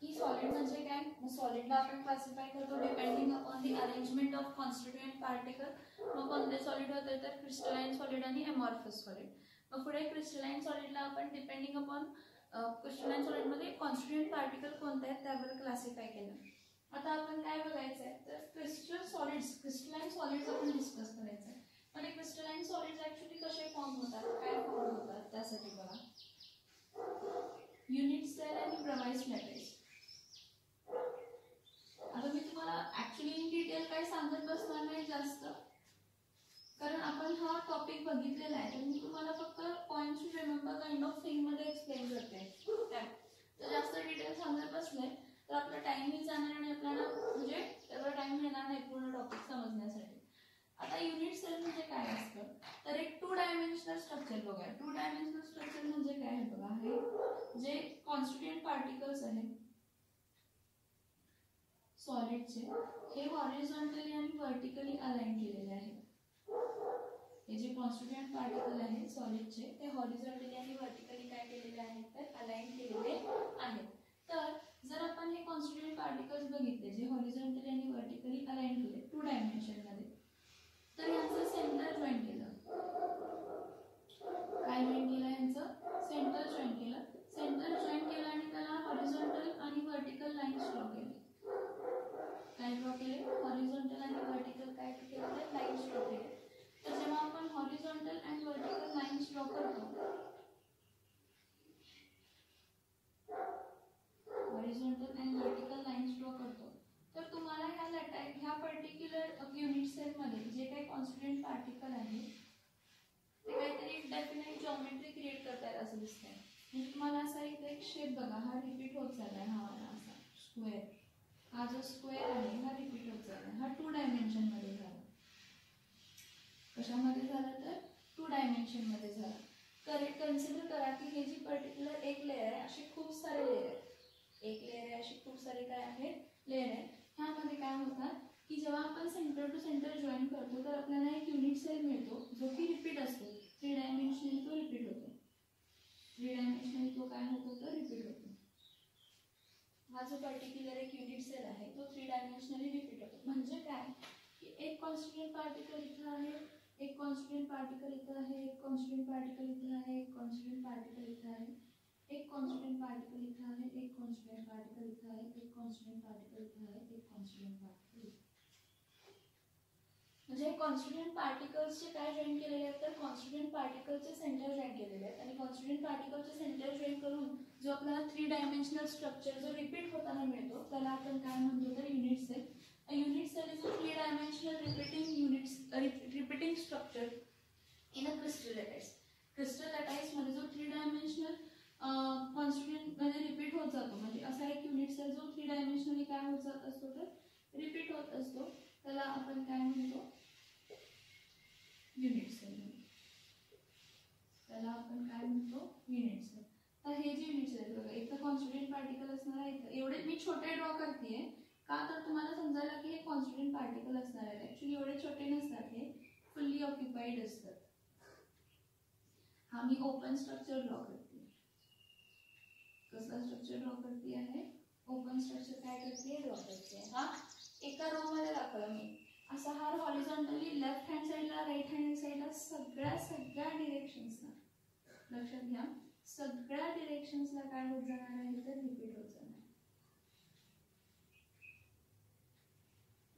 की सॉलिड म्हणजे काय, मग सॉलिडला आपण क्लासिफाय करतो depending upon the arrangement of constituent particle. मग कोणते सॉलिड होते तर क्रिस्टलाइन सॉलिड आणि अमॉर्फस सॉलिड. मग पुढे क्रिस्टलाइन सॉलिडला आपण डिपेंडिंग अपॉन क्रिस्टलाइन सॉलिडमध्ये कॉन्स्टिट्युएंट पार्टिकल कोणते आहेत त्यावर क्लासिफाय केलं. आता आपण काय बघायचं आहे तर क्रिस्टलाइन सॉलिड्स आपण डिस्कस करायचं आहे. म्हणजे क्रिस्टलाइन सॉलिड्स ऍक्च्युली कसे फॉर्म होतात, काय फॉर्म होतात त्यासाठी बघा. युनिट सेल आणि ब्रमाइस लॅटिस. आता मी तुम्हाला ऍक्च्युली इन डिटेल काय सांगत बसणार नाही जास्त, कारण आपण हा टॉपिक बघितलेला आहे. तर मी तुम्हाला फक्त points to remember kind of thing मध्ये एक्सप्लेन करते. तर जास्त डिटेल सांगत बसले तर आपला टाइमही जाणार आणि आपल्याला म्हणजे त्याचा टाइम मिळणार नाही पूर्ण टॉपिक समजण्यासाठी. आता युनिट सेल म्हणजे काय असतं तर एक 2 डायमेन्शनल स्ट्रक्चर बघा. 2 डायमेन्शनल स्ट्रक्चर म्हणजे काय आहे बघा. हे जे कॉन्स्टिट्युएंट पार्टिकल्स आहेत सॉलिडचे हे हॉरिझॉन्टली आणि व्हर्टिकली अलाइन केलेले आहेत. हे जे कॉन्स्टिट्युएंट पार्टिकल आहेत सॉलिडचे ते हॉरिझॉन्टली आणि व्हर्टिकली काय केलेले आहेत तर अलाइन केलेले आहेत. तर जर आपण हे कॉन्स्टिट्युएंट पार्टिकल्स बघितले जे हॉरिझॉन्टली आणि व्हर्टिकली अलाइन केले 2 डायमेन्शन मध्ये, तर यांचं सेंटर जॉईन केलं. काय जॉईन केलं यांचं सेंटर जॉईन केलं. सेंटर जॉईन केलं आणि त्याला हॉरिझॉन्टल आणि व्हर्टिकल लाईन्स ड्रॉ केले. काय ड्रॉ केले हॉरिझॉन्टल आणि व्हर्टिकल काय केले लाईन्स ड्रॉ केले. तर जेव्हा आपण horizontal and vertical lines draw करतो, horizontal and vertical lines draw करतो तर तुम्हाला ह्या पर्टिक्युलर युनिट सेल मध्ये जे काही कॉन्स्टिट्युएंट पार्टिकल आहे ते काहीतरी डेफिनेट जॉमेट्री क्रिएट करतायत असं दिसतंय. म्हणजे तुम्हाला असा एक शेप बघा, हा रिपीट होत चाललाय. हा असा स्क्वेअर, हा जो स्क्वेअर आहे हा रिपीट होत चाललाय. हा 2 डायमेन्शन मध्ये झाला. कशामध्ये झाला तर 2 डायमेन्शन मध्ये झाला. कन्सिडर करा की हे जी पर्टिक्युलर एक लेअर आहे अशी खूप सारे लेअर आहेत. एक लेअर आहे अशी खूप सारे काय आहेत लेअर आहे. ह्यामध्ये काय होतात की जेव्हा आपण सेंटर टू सेंटर जॉईन करतो तर आपल्याला एक युनिट सेल मिळतो जो की रिपीट असतो. 3 डायमेन्शनली तो रिपीट होतो. 3 डायमेन्शनली तो काय होतो तर रिपीट होतो. हा जो पर्टिक्युलर एक युनिट सेल आहे तो 3 डायमेन्शनली रिपीट होतो. म्हणजे काय की एक कॉन्स्टिट्युएंट पार्टिकल इथं आहे, एक कॉन्स्टिट्युएंट पार्टिकल इथं आहे, एक कॉन्स्टिट्युएंट पार्टिकल इथं आहे, एक कॉन्स्टिट्युएंट पार्टिकल इथं आहे, एक कॉन्स्टिट्युएंट पार्टिकल इथं आहे, एक कॉन्स्टिट्युएंट पार्टिकल इथं आहे, एक कॉन्स्टिट्युएंट पार्टिकल इथं आहे, एक कॉन्स्टिट्युएंट पार्टिकल इथं. म्हणजे कॉन्स्टिट्युएंट पार्टिकल्सचे काय जॉईन केलेले आहेत तर कॉन्स्टिट्युएंट पार्टिकलचे सेंटर जॉईन केलेले आहेत. आणि कॉन्स्टिट्युएंट पार्टिकलचे सेंटर जॉईन करून जो आपल्याला 3 डायमेन्शनल स्ट्रक्चर जो रिपीट होताना मिळतो त्याला आपण काय म्हणतो तर unit cell. A unit cell is a 3-dimensional repeating structure in a crystal lattice. Crystal lattice मध्ये जो 3 डायमेन्शनल कॉन्स्टिट्युएंट मध्ये रिपीट होत जातो. म्हणजे असा एक युनिट सेल जो 3 डायमेन्शनली काय होत जात असतो तर रिपीट होत असतो त्याला आपण काय म्हणतो युनिट सेल. त्याला आपण काय म्हणतो युनिट सेल. तर हे जे युनिट सेल बघा इथं कॉन्स्टिट्युएंट पार्टिकल असणार आहे. एवढे मी छोटे ड्रॉ करतेय का तर तुम्हाला समजायला की हे कॉन्स्टिट्युएंट पार्टिकल असणार आहेत. ऍक्च्युली एवढे छोटे नसतात, हे फुल्ली ऑक्युपाइड असतात. हा मी ओपन स्ट्रक्चर ड्रॉ करते. कसला स्ट्रक्चर ड्रॉ करते आहे ओपन स्ट्रक्चर काय करते ड्रॉ करते. हा एका रो मध्ये दाखवलं मी. असा हा हॉरिझॉन्टली लेफ्ट हँड साइडला राईट हँड साइडला सगळ्या डिरेक्शन्सला लक्षात घ्या. सगळ्या डिरेक्शन्सला काय होत जाणार आहे तर रिपीट होत जाणार.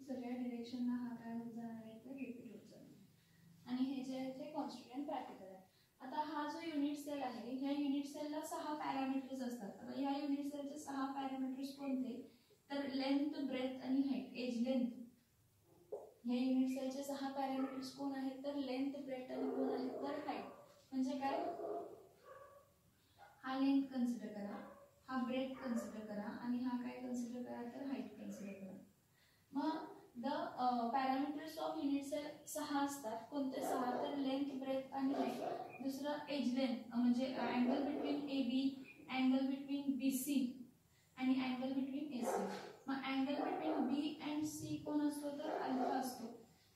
सगळ्या डिरेक्शनला हा काय होत जाणार आहे तर रिपीट होत जाणार. आणि हे जे आहे ते कॉन्स्टिट्युएंट पार्टिकल आहे. आता हा जो युनिट सेल आहे ह्या युनिट सेलला 6 पॅरामीटर्स असतात. आता ह्या युनिट सेलचे 6 पॅरामीटर्स कोणते तर लेंथ, ब्रेथ आणि हाईट. एज लेंथ ह्या युनिट सेलचे 6 पॅरामीटर्स कोण आहेत तर लेंथ, ब्रेथ आणि कोण आहेत तर हाईट. म्हणजे काय हा लेंथ कन्सिडर करा, हा ब्रेथ कन्सिडर करा आणि हा काय कन्सिडर करा तर हाईट कन्सिडर करा. मग the parameters of unit cell 6 असतात. कोणते 6 तर लेंथ, ब्रेथ आणि हाईट. दुसरं एज लेंथ म्हणजे angle between A B, angle between B C आणि अँगल बिटवीन ए सी. मग angle between B and C कोण असतो तर अल्फा असतो.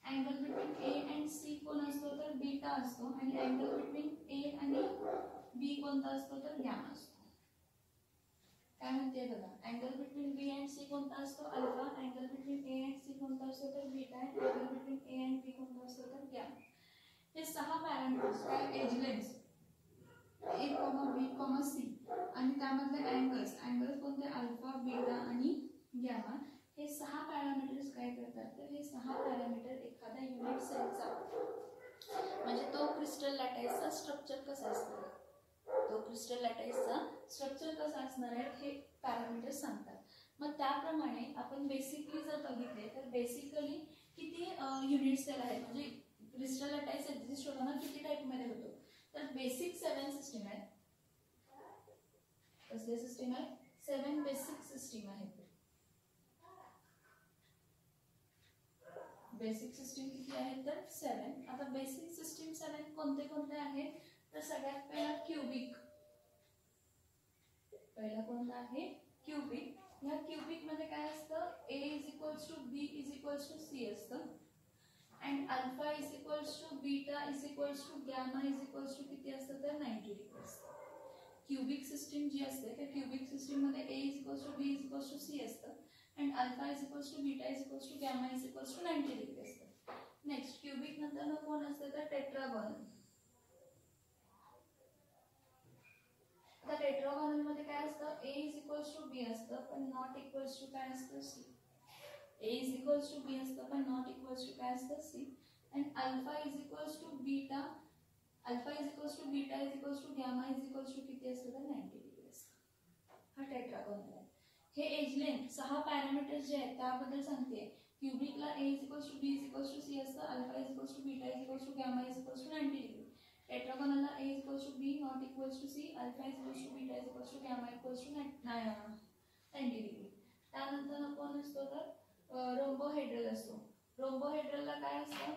Angle between A and C कोण असतो तर बीटा असतो. आणि अँगल बिटवीन ए आणि बी कोणता असतो तर गॅमा असतो. काय म्हणते बघा, angle between B and C कोणता असतो alpha, angle between A and C कोणता असतो तर beta, angle between A and B कोणता असतो तर गॅमा. हे 6 पॅरामीटर्स काय, edge length A, B, C आणि त्यामधले अँगल्स कोणते अल्फा, बीटा आणि गॅमा, हे 6 पॅरामीटर्स काय करतात तर हे 6 पॅरामीटर एखाद्या युनिट सेलचा म्हणजे तो क्रिस्टल लॅटाईसचा स्ट्रक्चर कसा असणार आहे, तो क्रिस्टल लॅटाईसचा स्ट्रक्चर कसा असणार आहे हे पॅरामीटर सांगतात. मग त्याप्रमाणे आपण बेसिकली जर बघितले तर बेसिकली किती युनिट सेल आहेत म्हणजे क्रिस्टल लॅटाईस एक्झिस्ट होताना किती टाईपमध्ये होतो तर बेसिक 7 सिस्टीम आहेत. कसले सिस्टीम आहे, 7 बेसिक सिस्टीम आहेत. बेसिक सिस्टीम किती आहेत तर 7. आता बेसिक सिस्टीम 7 कोणते कोणते आहेत तर सगळ्यात पहिला क्यूबिक, पहिला कोणता आहे क्यूबिक. या क्यूबिक मध्ये काय असतं, A = B = C असतं अँड अल्फा = बीटा = गॅमा = किती असतं तर 90 डिग्री असतं. क्यूबिक सिस्टीम जी असते त्या क्यूबिक सिस्टीम मध्ये A = B = C असतं and alpha = beta = gamma = 90 degree असतं. नेक्स्ट क्यूबिक नंतर कोण असतं तर टेट्रागोनल. आता टेट्रागोनल मध्ये काय असतं, A = B असतं पण नॉट इक्वल्स टू काय असतं C. A = B असतं पण नॉट इक्वल्स टू काय असतं C and alpha = beta, alpha = beta = gamma = किती असतं तर 90 डिग्री असतं. हा टेट्रागोनल आहे. हे एज लेंथ 6 पॅरामीटर्स जे आहेत त्याबद्दल सांगते. क्यूबिकला A = B = C असतं, अल्फा = बीटा = गॅमा = 90 डिग्री. टेट्रागोनलला A = B not equals to C, alpha = beta = gamma = 90 degree. त्यानंतर कोण असतो तर रोम्बोहेड्रल असतो. रोम्बोहेड्रलला काय असतं,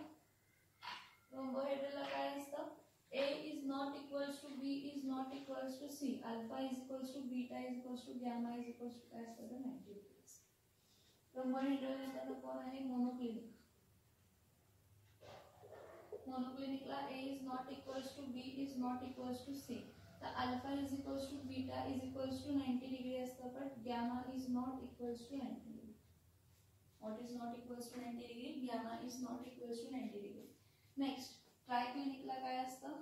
रोम्बोहेड्रलला काय असतं, A is not equals to B is not equals to C, alpha is equals to beta is equals to gamma is equals to काय असतं तर 90 डिग्री. रोम्बोहेड्रल नंतर कोण आहे monoclinic. मोनोक्लिनिकला A is not equals to B is not equals to C, तर alpha is equals to beta is equals to 90 degree असतं पण gamma is not equals to 90 degree. What is not equals to 90 degree, gamma is not equals to 90 degree. Next ट्रायक्लिनिकला काय असतं,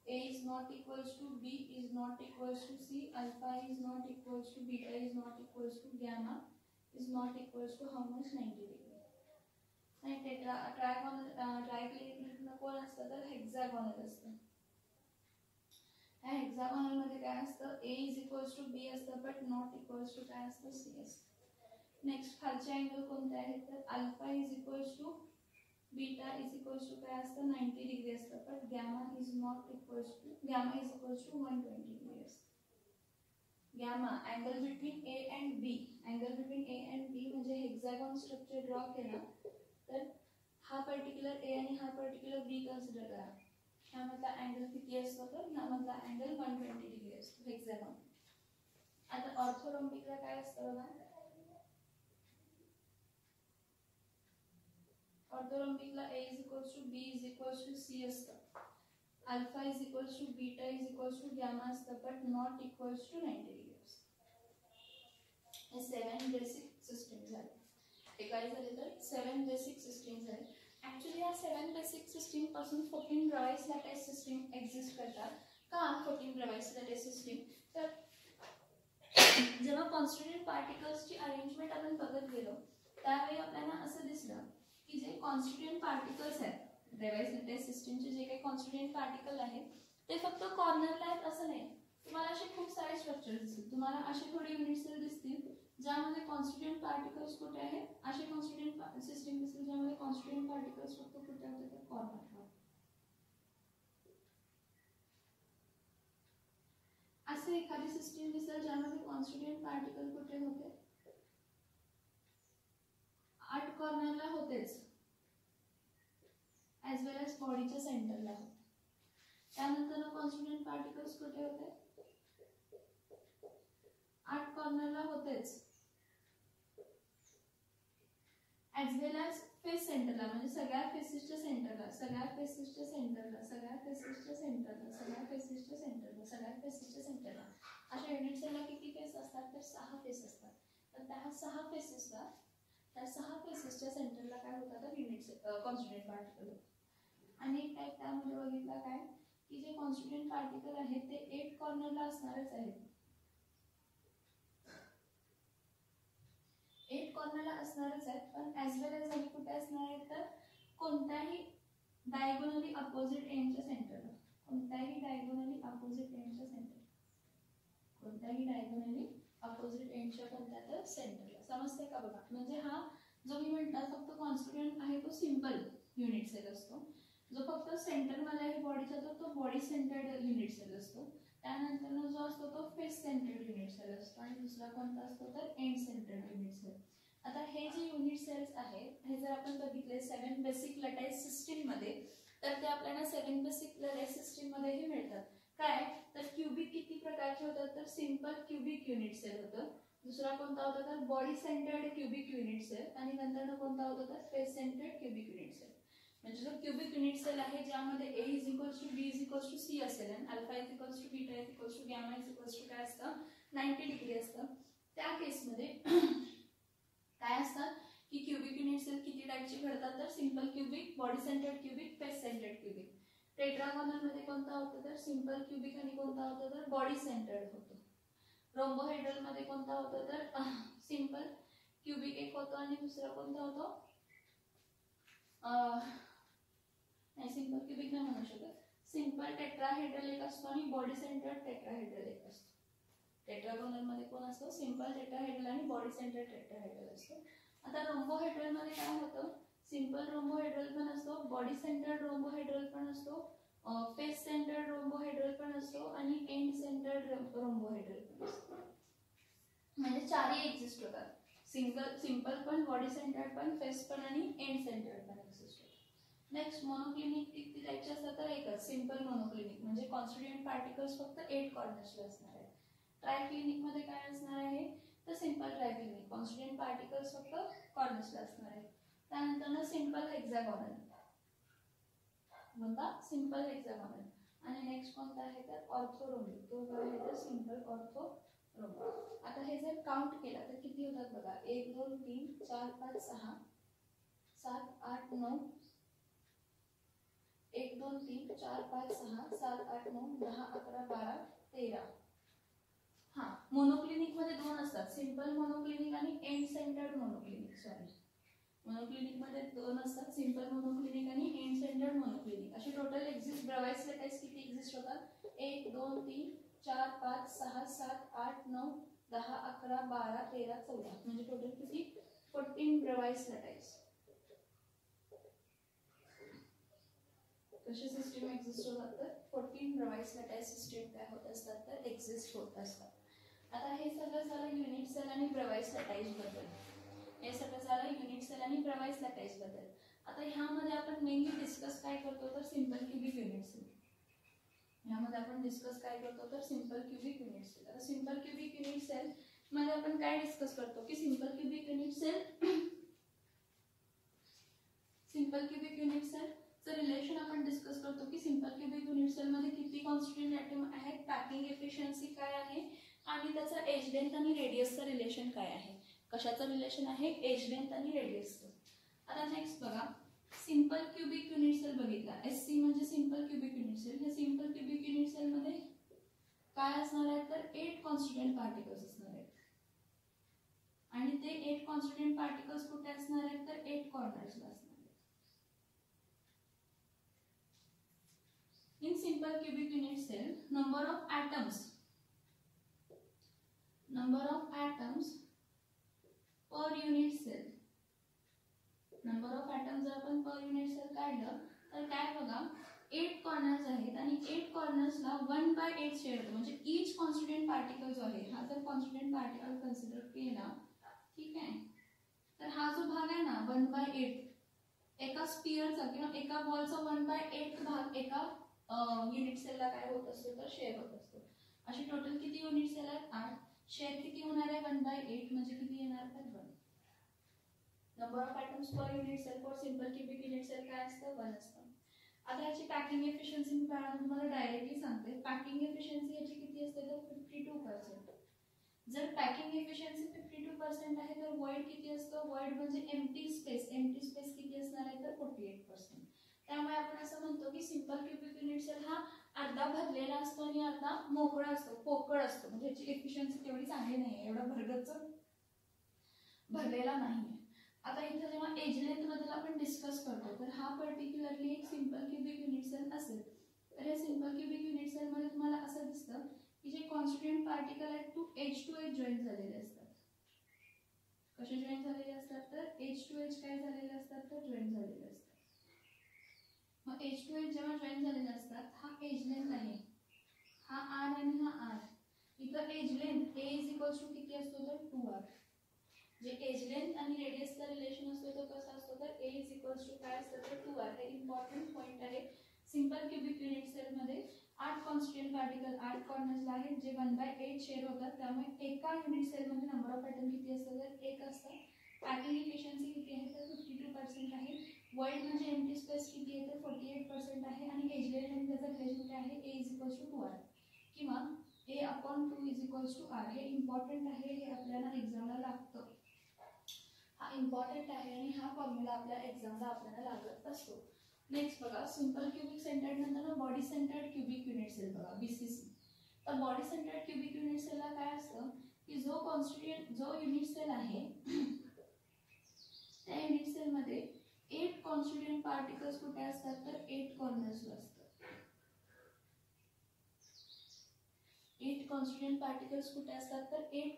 A is not equals to B is not equals to C, alpha is not equals to beta is not equals to gamma is not equals to how much 90 degree. नाही ट्रायक्लिनिकला कोण असतं तर hexagonal असतं. ह्या hexagonal मध्ये काय असतं, A is equals to B असतं but not equals to काय असतं C असतं. नेक्स्ट खालचे अँगल कोणते आहेत तर alpha is equals to beta is equals to काय असतं 90 डिग्री असतं पण gamma is not equals to, gamma is equals to 120 degree असतं. Gamma angle between A and B, angle between A and B म्हणजे hexagon structure draw केला तर हा particular ए आणि हा पर्टिक्युलर बी कन्सिडर करा. ह्यामधला अँगल किती असतो तर ह्यामधला अँगल 120 डिग्री असतो हेक्सागॉन. आता ऑर्थोरोम्बिकला काय असतं बघा, ऑर्थोरोम्बिकला A is equals to B is equals to C असतं, alpha is equals to beta is equals to gamma असतं but not equals to 90 degree असतं. हे 7 बेसिक सिस्टीम झाले. हे काय झाले तर 7 बेसिक सिस्टीम झाले. ऍक्च्युली या 7 बेसिक सिस्टीम पासून 14 ब्रावाइस लॅटाईस सिस्टीम एक्झिस्ट करतात. का 14 ब्रावाइस लॅटाईस सिस्टीम तर जेव्हा कॉन्स्टिट्यूएंट पार्टिकल्सची अरेंजमेंट आपण बघत गेलो त्यावेळी आपल्याला असं दिसलं की जे कॉन्स्टिट्यूएंट पार्टिकल्स आहेत ब्रावाइस लॅटाईस सिस्टीमचे जे काही कॉन्स्टिट्यूएंट पार्टिकल आहेत ते फक्त कॉर्नरला आहेत असं नाही. तुम्हाला असे खूप सारे स्ट्रक्चर्स दिसतील. तुम्हाला असे थोडे युनिट सेल दिसतील ज्यामध्ये कॉन्स्टिट्यूएंट पार्टिकल्स कुठे आहेत, असे कॉन्स्टिट्यूएंट सिस्टीम दिसतील ज्यामध्ये कॉन्स्टिट्यूएंट पार्टिकल्स फक्त कुठे होते तर कॉर्नरला. असे एखादी सिस्टीम दिसेल ज्यामध्ये कॉन्स्टिट्यूएंट पार्टिकल कुठे होते, आठ कॉर्नरला होतेच ॲज वेल एज बॉडीच्या सेंटरला होते. त्यानंतर कॉन्स्टिट्यूएंट पार्टिकल्स कुठे होते, 8 कॉर्नरला होतेच ॲज वेल एज फेस सेंटरला म्हणजे सगळ्या फेसेसच्या सेंटरला, सगळ्या फेसेसच्या सेंटरला, सगळ्या फेस फेसेसच्या सेंटरला, सगळ्या फेसेसच्या सेंटरला, सगळ्या फेसेसच्या सेंटरला अशा युनिट सेलला किती फेस असतात तर 6 फेस असतात. तर त्या 6 फेसेसला, त्या 6 फेसेसच्या सेंटरला काय होतात तर युनिट सेल कॉन्स्टिट्यूएंट पार्टिकल. आणि एक टाइप त्यामध्ये बघितला काय की जे कॉन्स्टिट्यूएंट पार्टिकल आहेत ते 8 कॉर्नरला असणारच आहेत. 8 कॉर्नरला असणारच आहेत, पण ॲज वेल एज आणि कुठे असणार आहेत तर कोणत्याही डायगोनली अपोजिट एंडच्या सेंटरला, कोणत्याही डायगोनली अपोजिट एंडच्या सेंटर, कोणत्याही डायगोनली अपोजिट एंडच्या कोणत्या तर सेंटरला. समजते का बघा. म्हणजे हा जो मी म्हटला फक्त कॉन्स्टिट्यूएंट आहे तो सिंपल युनिट सेल असतो. जो फक्त सेंटरमध्ये आहे बॉडीचा तो बॉडी सेंटर्ड युनिट सेल असतो. त्यानंतर जो असतो तो फेस सेंटर्ड युनिट सेल असतो आणि दुसरा कोणता असतो तर एंड सेंटर्ड युनिट सेल. आता हे जे युनिट सेल्स आहेत हे जर आपण बघितले 7 बेसिक लटाईज सिस्टीम मध्ये तर ते आपल्याला 7 बेसिक लटाईज सिस्टीम मध्ये हे मिळतात. काय तर क्यूबिक किती प्रकारचे होतात तर सिंपल क्यूबिक युनिट सेल होतं. दुसरा कोणता होता तर body centred cubic unit cell आणि नंतर कोणता होता तर face centred cubic unit cell. म्हणजे जो क्यूबिक युनिट सेल आहे ज्यामध्ये A = B = C असेल आणि अल्फा = बीटा = गॅमा = काय असतं 90 डिग्री असतं. त्या केसमध्ये काय असतं की क्यूबिक युनिट सेल किती टाइपचे घडतात तर simple cubic, body centred cubic, face centred cubic. Tetragonal मध्ये कोणता होतं तर सिंपल क्यूबिक आणि कोणता होतं तर बॉडी सेंटर्ड होतं. रोम्बोहेड्रल मध्ये कोणता होतं तर सिंपल क्यूबिक एक होतं आणि दुसरा कोणता होतो नाही सिंपल क्यूबिक नाही म्हणू शकत. सिंपल टेट्राहेड्रल एक असतो आणि बॉडी सेंटर्ड टेट्राहेड्रल एक असतो. टेट्रागोनल मध्ये कोण असतो सिंपल टेट्राहेड्रल आणि बॉडी सेंटर्ड टेट्राहेड्रल असतो. आता रोम्बोहेड्रल मध्ये काय होतं सिंपल रोम्बोहेड्रल पण असतो, बॉडी सेंटर्ड रोम्बोहेड्रल पण असतो, फेस सेंटर्ड रोम्बोहेड्रल पण असतो आणि एंड सेंटर्ड रोम्बोहेड्रल पण असतो. म्हणजे चारही एक्झिस्ट होतात. सिंपल पण, बॉडी सेंटर्ड पण, फेस पण आणि एंड सेंटर्ड पण एक्झिस्ट होतात. नेक्स्ट मोनोक्लिनिक किती टाइपचे असतात तर एकच सिंपल मोनोक्लिनिक म्हणजे कॉन्स्टिट्यूएंट पार्टिकल्स फक्त 8 कॉर्नर्सला असणार आहेत. ट्रायक्लिनिक मध्ये काय असणार आहे तर सिंपल ट्रायक्लिनिक कॉन्स्टिट्यूएंट पार्टिकल्स फक्त कॉर्नर्सला असणार आहेत. त्यानंतर सिंपल हेक्सागोनल म्हणता सिंपल हेक्सागोनल आणि नेक्स्ट कोणता आहे तर ऑर्थोरोम्बिक तो काय आहे तर सिंपल ऑर्थोरोम्बिक. आता हे जर काउंट केला तर किती होतात बघा 1 2 3 4 5 6 7 8 9 1 2 3 4 5 6 7 8 9 10 11 12 13. हा मोनोक्लिनिक मध्ये दोन असतात सिंपल मोनोक्लिनिक आणि end centred monoclinic. Sorry monoclinic मध्ये दोन असतात सिंपल मोनोक्लिनिक आणि एंड सेंटर्ड मोनोक्लिनिक. असे टोटल एक्झिस्ट ब्रवाइस लटाईज किती एक्झिस्ट होतात 1 2 3 4 5 6 7 8 9 10 11 12 13 14 म्हणजे टोटल किती 14 ब्रवाइस लटाईज. कशी सिस्टीम एक्झिस्ट होतात तर 14 ब्रवाइस लटाईज सिस्टीम काय होत असतात तर एक्झिस्ट होत असतात. आता हे सगळं झालं युनिट सेल आणि ब्रवाइस लटाईज बद्दल. हे सगळं झालं युनिट सेल आणि ब्रवाइस लटाईज बद्दल. आता ह्यामध्ये आपण मेनली डिस्कस काय करतो तर सिंपल क्यूबिक युनिट सेल. ह्यामध्ये आपण डिस्कस काय करतो तर सिंपल क्यूबिक युनिट सेल. आता सिंपल क्यूबिक युनिट सेल मध्ये आपण काय डिस्कस करतो की सिंपल क्यूबिक युनिट सेल चं रिलेशन आपण डिस्कस करतो की सिंपल क्यूबिक युनिट सेल मध्ये किती कॉन्स्टिट्यूएंट ऍटम आहेत, पॅकिंग एफिशियन्सी काय आहे आणि त्याचा एज लेंथ आणि रेडियसचं रिलेशन काय आहे. कशाचं रिलेशन आहे एज लेंथ आणि रेडियसचं. आता नेक्स्ट बघा सिंपल क्यूबिक युनिट सेल बघितला SC म्हणजे सिंपल क्यूबिक युनिट सेल. हे सिंपल क्यूबिक युनिट सेल मध्ये काय असणार आहे तर 8 कॉन्स्टिट्यूएंट पार्टिकल्स असणार आहेत आणि ते 8 कॉन्स्टिट्यूएंट पार्टिकल्स कुठे असणार आहेत तर 8 कॉर्नर्सला असणार. In simple cubic unit cell, number of atoms per unit cell. Number of atoms जर आपण per unit cell काढलं तर काय बघा 8 कॉर्नर्स आहेत आणि 8 कॉर्नर्सला 1/8 शेअर होतो. म्हणजे each constituent particle जो आहे हा जर constituent particle कन्सिडर केला ठीक आहे तर हा जो भाग आहे ना 1/8 एका स्फिअरचा किंवा एका बॉलचा 1/8 भाग एका युनिट सेलला काय होत असतो तर शेअर होत असतो. अशी टोटल किती युनिट सेल आहेत 8. शेअर किती होणार आहे 1/8 म्हणजे किती येणार तर 1. Number of atoms per unit cell for simple cubic unit cell काय असतं 1 असतं. आता याची पॅकिंग एफिशियन्सी मी तुम्हाला डायरेक्टली सांगते. पॅकिंग एफिशियन्सी याची किती असते तर 52%. जर पॅकिंग एफिशियन्सी 52% आहे तर वॉइड किती असतं? वॉइड म्हणजे एम्प्टी स्पेस. एम्प्टी स्पेस किती असणार आहे तर 48%. त्यामुळे आपण असं म्हणतो की सिंपल क्युबिक युनिट सेल हा अर्धा भरलेला असतो आणि अर्धा मोकळा असतो, पोकळ असतो. म्हणजे याची एफिशियन्सी तेवढी चांगली नाहीये, एवढा भरगच्च भरलेला नाहीये. आता इथं जेव्हा एज लेंथ बद्दल आपण डिस्कस करतो तर हा पर्टिक्युलरली एक सिंपल क्युबिक युनिट सेल असेल. तर हे सिंपल क्युबिक युनिट सेल मध्ये तुम्हाला असं दिसतं की जे कॉन्स्टिट्यूएंट पार्टिकल आहेत टू एज जॉईन झालेले असतात. कसे जॉईन झालेले असतात तर एज टू एज काय झालेले असतात तर जॉईन झालेले असतात. मग एज टू एज जेव्हा जॉईन झालेले असतात, हा एज लेंथ आहे, हा आर आणि हा आर. इथं edge length A is equals to किती असतो तर 2r. जे एज लेंथ आणि रेडियसचा रिलेशन असतो तो कसा असतो तर ए इज इक्वल्स टू काय असतं तर 2r. हे इम्पॉर्टंट पॉइंट आहे. सिंपल क्युबिक युनिट सेल मध्ये 8 कॉन्स्टिट्यूएंट पार्टिकल 8 कॉर्नर्सला आहेत जे 1/8 शेअर होतात. त्यामुळे एका युनिट सेल मध्ये नंबर ऑफ ॲटम किती असतं तर 1 असतं. पॅकिंग एफिशियन्सी किती आहे तर 52% आहे. वॉइड म्हणजे एम्प्टी स्पेस किती आहे तर 48% आहे. आणि एज लेंथ आणि त्याचं रिलेशन काय आहे ए इज इक्वल्स टू 2r किंवा a/2 is equals to r. हे इम्पॉर्टंट आहे, हे आपल्याला एक्झामला लागतं. हा इम्पॉर्टंट आहे आणि हा फॉर्म्युला आपल्या एक्झामला आपल्याला लागत असतो. नेक्स्ट बघा, सिंपल क्युबिक सेंटर्ड नंतर body centred cubic unit cell बघा, बीसीसी. तर बॉडी सेंटर्ड क्युबिक युनिट सेलला काय असतं की जो युनिट सेल आहे त्या युनिट सेल मध्ये 8 कॉन्स्टिट्यूएंट पार्टिकल्स कुठे असतात तर 8 कॉर्नर्सला असतात. 8 कॉन्स्टिट्यूएंट पार्टिकल्स कुठे असतात तर 8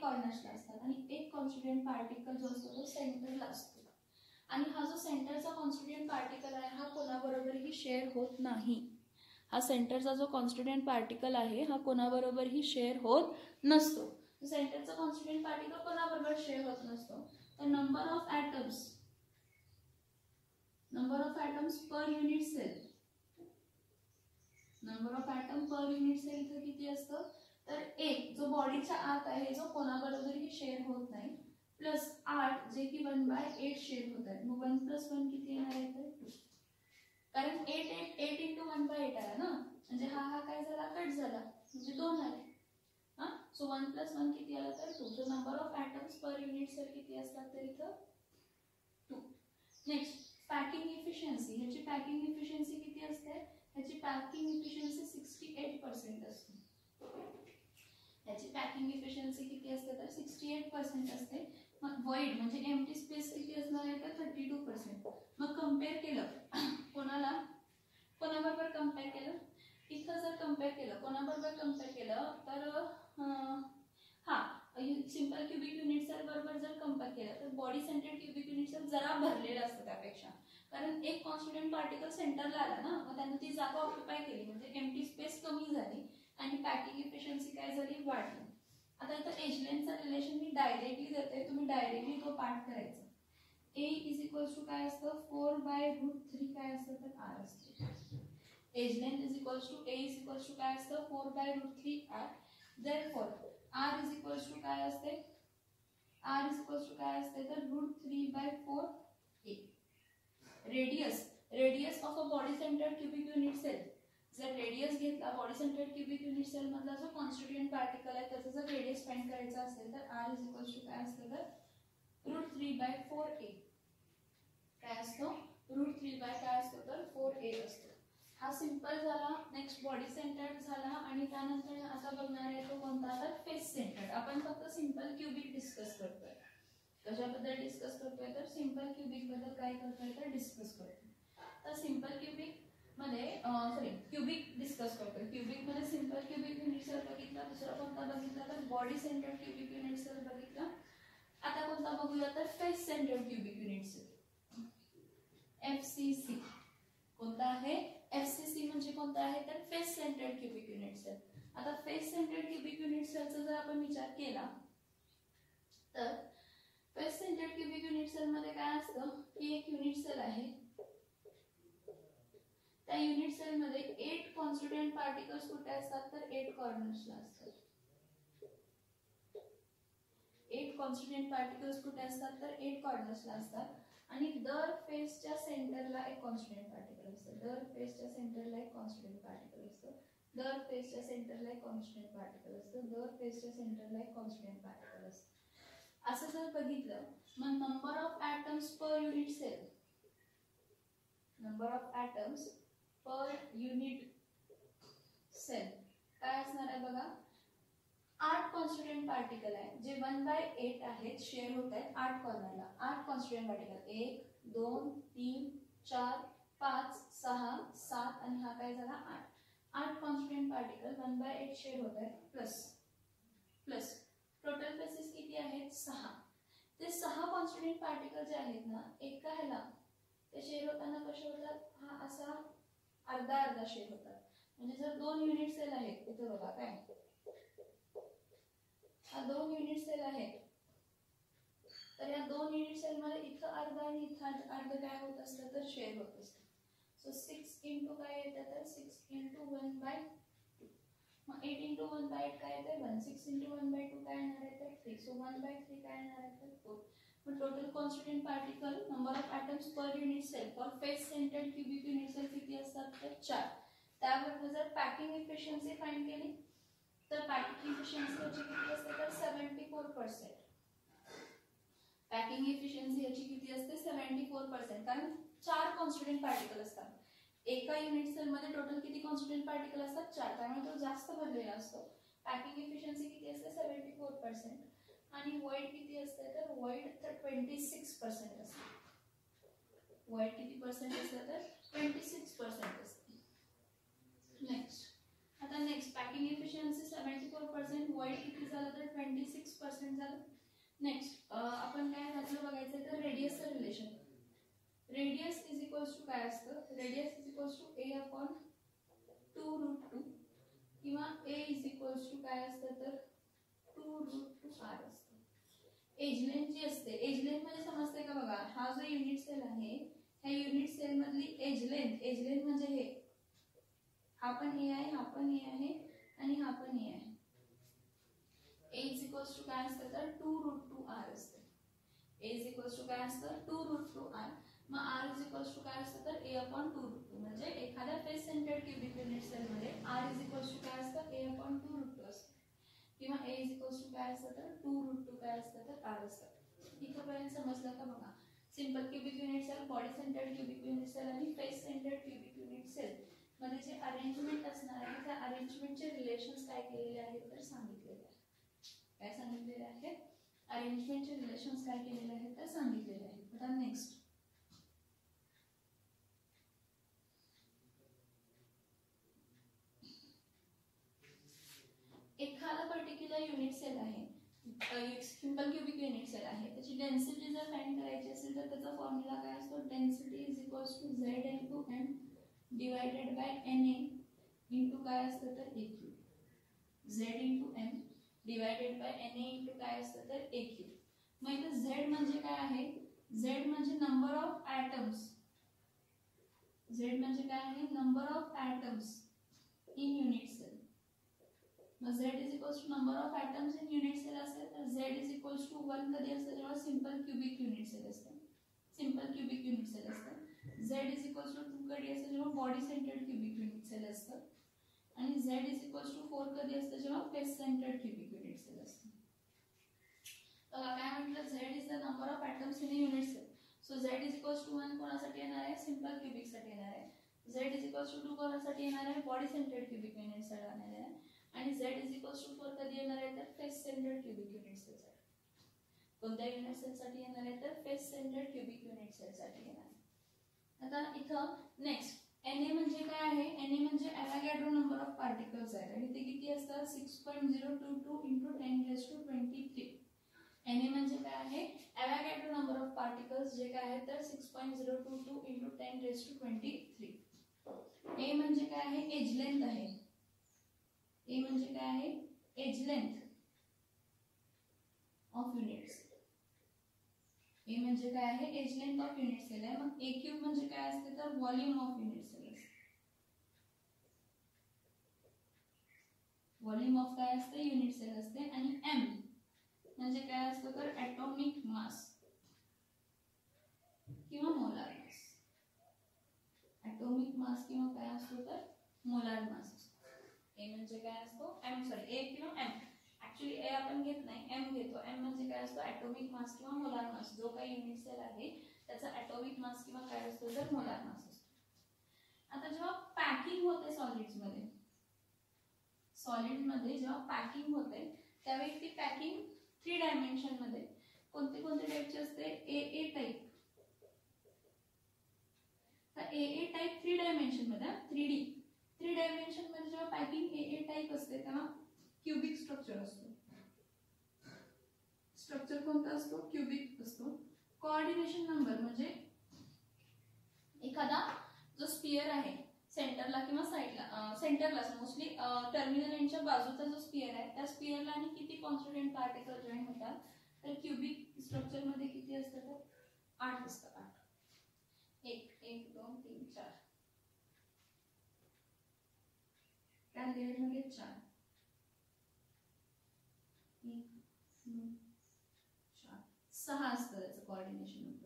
कॉर्नर्सला असतात. आणि एक कॉन्स्टिट्यूएंट पार्टिकल जो असतो तो सेंटरला असतो. आणि हा जो सेंटरचा कॉन्स्टिट्यूएंट पार्टिकल आहे हा कोणाबरोबरही शेअर होत नाही. हा सेंटरचा जो कॉन्स्टिट्यूएंट पार्टिकल आहे हा कोणाबरोबरही शेअर होत नसतो. सेंटरचा कॉन्स्टिट्यूएंट पार्टिकल कोणाबरोबर शेअर होत नसतो तर number of atoms per unit cell. Number of atom per unit cell इथं किती असतं तर 1 जो बॉडीच्या आत आहे जो कोणाबरोबरही शेअर होत नाही, प्लस 8 जे की 1/8 शेअर होत आहे. मग 1 + 1 किती येणार आहे तर 2. कारण 8 × 1/8 आहे ना, म्हणजे हा काय झाला कट झाला म्हणजे 2 आले. हा, सो 1 + 1 किती आला तर 2. So number of atoms per unit cell किती असतात तर इथं 2. Next packing efficiency. ह्याची पॅकिंग एफिशियन्सी किती असते? ह्याची पॅकिंग एफिशियन्सी 68% असते. ह्याची पॅकिंग एफिशियन्सी किती असते तर 68% असते. मग वॉइड म्हणजे एम्प्टी स्पेस किती असणार आहे तर 32%. मग कंपेअर केलं कोणाबरोबर कंपेअर केलं? इथं जर कंपेअर केलं कोणाबरोबर कंपेअर केलं तर सिंपल क्युबिक युनिट सेल बरोबर जर कंपेअर केलं तर body centred cubic unit cell जरा भरलेलं असतं त्यापेक्षा. कारण एक कॉन्स्टिट्यूएंट पार्टिकल सेंटरला आला ना, मग त्याने ती जागा ऑक्युपाय केली म्हणजे एम्प्टी स्पेस कमी झाली आणि पॅकिंग एफिशियन्सी काय झाली वाढली. आता इथं एज लेंथचं रिलेशन मी डायरेक्टली देते, तुम्ही डायरेक्टली तो पार्ट करायचा. ए इज इक्वल्स टू काय असतं 4/√3 काय असतं तर r असते. Edge length is equals to A is equals to काय असतं 4/√3 r. Therefore r is equals to काय असते तर √3/4 a. Radius of a body centred cubic unit cell. जर रेडियस घेतला body centred cubic unit cell मधला जो कॉन्स्टिट्यूएंट पार्टिकल आहे त्याचा जर रेडियस फाइंड करायचा असेल तर r इज इक्वल्स टू काय असतं तर √3/4 a. काय असतो √3/4 a असतो. हा सिंपल झाला. नेक्स्ट बॉडी सेंटर्ड झाला आणि त्यानंतर आता बघणार आहे तो कोणता तर फेस सेंटर्ड. आपण फक्त सिंपल क्युबिक डिस्कस करतोय. कशाबद्दल डिस्कस करतोय तर सिंपल क्युबिक बद्दल काय करतोय तर डिस्कस करतोय. तर सिंपल क्युबिक मध्ये क्युबिक डिस्कस करतोय. क्युबिक मध्ये सिंपल क्युबिक युनिट सेल बघितला, दुसरा कोणता बघितला तर body centred cubic unit cell बघितला. आता कोणता बघूया तर face centred cubic unit cell FCC. कोणता आहे FCC म्हणजे कोणता आहे तर face centred cubic unit cell. आता फेस सेंटर्ड क्युबिक युनिट सेलचा जर आपण विचार केला तर face centred cubic unit cell मध्ये काय असतं की एक युनिट सेल आहे, त्या युनिट सेल मध्ये 8 कॉन्स्टिट्यूएंट पार्टिकल्स कुठे असतात तर 8 कॉर्नर्सला असतात. 8 कॉन्स्टिट्यूएंट पार्टिकल्स कुठे असतात तर 8 कॉर्नर्सला असतात. आणि दर फेसच्या सेंटरला एक कॉन्स्टिट्युएंट पार्टिकल असतं. दर फेसच्या सेंटरला एक कॉन्स्टिट्युएंट पार्टिकल असतं. दर फेसच्या सेंटरला एक कॉन्स्टिट्युएंट पार्टिकल असतं. दर फेसच्या सेंटरला एक कॉन्स्टिट्युएंट पार्टिकल असतं. असं जर बघितलं मग number of atoms per unit cell, number of atoms per unit cell काय असणार आहे बघा. 8 कॉन्स्टिट्युएंट पार्टिकल आहे जे 1/8 आहेत, शेअर होत आहेत 8 कॉर्नरला. 8 कॉन्स्टिट्युएंट पार्टिकल 1 2 3 4 5 6 7 आणि हा काय झाला 8. 8 कॉन्स्टिट्युएंट पार्टिकल 1/8 शेअर होत आहेत प्लस टोटल बेसिस किती आहेत 6. ते 6 कॉन्स्टिट्युएंट पार्टिकल जे आहेत ना एका ह्याला ते शेअर होताना कसे होतात, हा असा अर्धा अर्धा शेअर होतात. म्हणजे जर 2 युनिट सेल आहेत इथे बघा काय, हा 2 युनिट सेल आहेत तर या 2 युनिट सेल मध्ये इथं अर्धा आणि इथं अर्ध काय होत असतं तर शेअर होत असतं. सो 6 इंटू काय येतं तर 6 इंटू 1/2. मग 8 इंटू 1/8 काय येतं 1. 6 इंटू 1/2 काय येणार आहे तर 3. सो 1/3 काय येणार आहे तर 4. मग total constituent particle number of atoms per unit cell for face centred cubic unit cell किती असतात तर 4. त्यावर जर पॅकिंग एफिशियन्सी फाइंड केली तर पॅकिंग एफिशियन्सी याची किती असते तर 74%. पॅकिंग एफिशियन्सी याची किती असते 74%. कारण 4 कॉन्स्टिट्युएंट पार्टिकल असतात. एका युनिट सेल मध्ये टोटल किती कॉन्स्टिट्युएंट पार्टिकल असतात 4, त्यामुळे तो जास्त भरलेला असतो. पॅकिंग एफिशियन्सी किती असते 74%. आणि वॉइड किती असते तर वॉइड तर 26% असते. वॉइड किती पर्सेंट असते तर 26% असते. नेक्स्ट पॅकिंग एफिशियन्सी 74%, वॉइड किती झालं तर 26% झालं. नेक्स्ट आपण काय त्यातलं बघायचं तर रेडियसचं relation. Radius is equals to काय असतं, radius is equals to a/2√2 किंवा a इज इक्वल्स टू काय असतं तर 2√2r असतं. एज लेंथ जी असते, एज लेंथ मध्ये समजते का बघा, हा जो युनिट सेल आहे ह्या युनिट सेल मधली एज लेंथ म्हणजे हे, हा पण ए आहे, हा पण ए आहे आणि हा पण ए आहे. a इज इक्वल्स टू काय असतं तर 2√2r असते. a इज इक्वल्स टू काय असतं 2√2r. मग r इज इक्वल्स टू काय असतं तर a/2√2. म्हणजे एखाद्या face centred cubic unit cell मध्ये r इज इक्वल्स टू काय असतं a/2√2 असतं किंवा a इज इक्वल्स टू काय असतं तर 2√2 काय असतं तर r असतं. इथपर्यंत समजलं का बघा. Simple cubic unit cell, body centred cubic unit cell आणि face centred cubic unit cell मध्ये जे अरेंजमेंट असणार आहे त्या अरेंजमेंटचे रिलेशन्स काय केलेले आहेत तर सांगितलेले आहे. काय सांगितलेले आहे, अरेंजमेंटचे रिलेशन्स काय केलेले आहेत तर सांगितलेले आहेत. आता नेक्स्ट एखादा पर्टिक्युलर युनिट सेल आहे, एक सिंपल क्यूबिक युनिट सेल आहे, त्याची डेन्सिटी जर फाइंड करायची असेल तर त्याचा फॉर्म्युला काय असतो, density is equals to Z/m divided by Na into काय असतं तर AQ. Z/m divided by Na into काय असतं तर AQ. मग इथे Z म्हणजे काय आहे, Z म्हणजे नंबर ऑफ ॲटम्स. Z म्हणजे काय आहे, number of atoms in unit cell. मग Z is equals to number of atoms in unit cell असेल तर Z इज इक्वल्स टू 1 कधी असतं जेव्हा सिंपल क्यूबिक युनिट सेल असतं. सिंपल क्यूबिक युनिट सेल असतं. Z इज इक्वल्स टू 2 कधी असतं जेव्हा body centred cubic unit cell असतं. आणि Z इज इक्वल्स टू 4 कधी असतं जेव्हा face centred cubic unit cell असतं. काय म्हटलं, Z is the number of atoms in unit cell. So Z is equals to 1 कोणासाठी येणार आहे, सिंपल क्यूबिक साठी येणार आहे. Z इज इक्वल्स टू 2 कोणासाठी येणार आहे, body centred cubic unit cell येणार आहे. आणि Z इज इक्वल्स टू 4 कधी येणार आहे तर face centred cubic unit cell साठी. कोणत्या युनिट सेल साठी येणार आहे तर face centred cubic unit cell साठी येणार आहे. आता इथं नेक्स्ट Na म्हणजे काय आहे, Na म्हणजे ॲव्होगॅड्रो नंबर ऑफ पार्टिकल्स आहेत आणि ते किती असतात 6.022 इंटू 10⁻23. Na म्हणजे काय आहे, ॲव्होगॅड्रो नंबर ऑफ पार्टिकल्स जे काय आहे तर 6.022 इंटू 10⁻23. A म्हणजे काय आहे, एज लेंथ आहे. A म्हणजे काय आहे, edge length of units. A म्हणजे काय आहे, edge length of unit cell आहे. मग AQ म्हणजे काय असते तर व्हॉल्यूम ऑफ युनिट सेल असते. व्हॉल्यूम ऑफ काय असते युनिट सेल असते. आणि M म्हणजे काय असतं तर ॲटॉमिक मास. किंवा मोलार मास. ॲटॉमिक मास किंवा काय असतो तर मोलार मास असतो. ए म्हणजे काय असतो ए किंवा एम. ऍक्च्युली ए आपण घेत नाही, एम घेतो. एम म्हणजे काय असतो ॲटॉमिक मास किंवा मोलार मास. जो काही युनिट सेल आहे त्याचा ॲटॉमिक मास किंवा काय असतो तर मोलार मास असतो. आता जेव्हा पॅकिंग होते सॉलिड्समध्ये जेव्हा पॅकिंग होते त्यावेळी ती पॅकिंग 3 डायमेन्शन मध्ये कोणते कोणते टाइपचे असते. ए टाइप. तर ए टाइप 3 डायमेन्शन मध्ये 3 डायमेन्शन मध्ये जेव्हा पॅकिंग ए टाइप असते तेव्हा क्यूबिक स्ट्रक्चर असतो. स्ट्रक्चर कोणता असतो क्यूबिक असतो. कोऑर्डिनेशन नंबर म्हणजे एखादा जो स्फियर आहे सेंटरला किंवा साइडला, सेंटरला मोस्टली टर्मिनल एंडच्या बाजूचा जो स्फियर आहे त्या स्फियरला आणि किती कॉन्स्टिट्यूएंट पार्टिकल जॉईन होतात तर क्यूबिक स्ट्रक्चर मध्ये किती असतात तर 8 असतात. 8 1 2 3 4 त्या लेयर मध्ये 4 1 2 4 6 असतं त्याचं कोऑर्डिनेशन नंबर.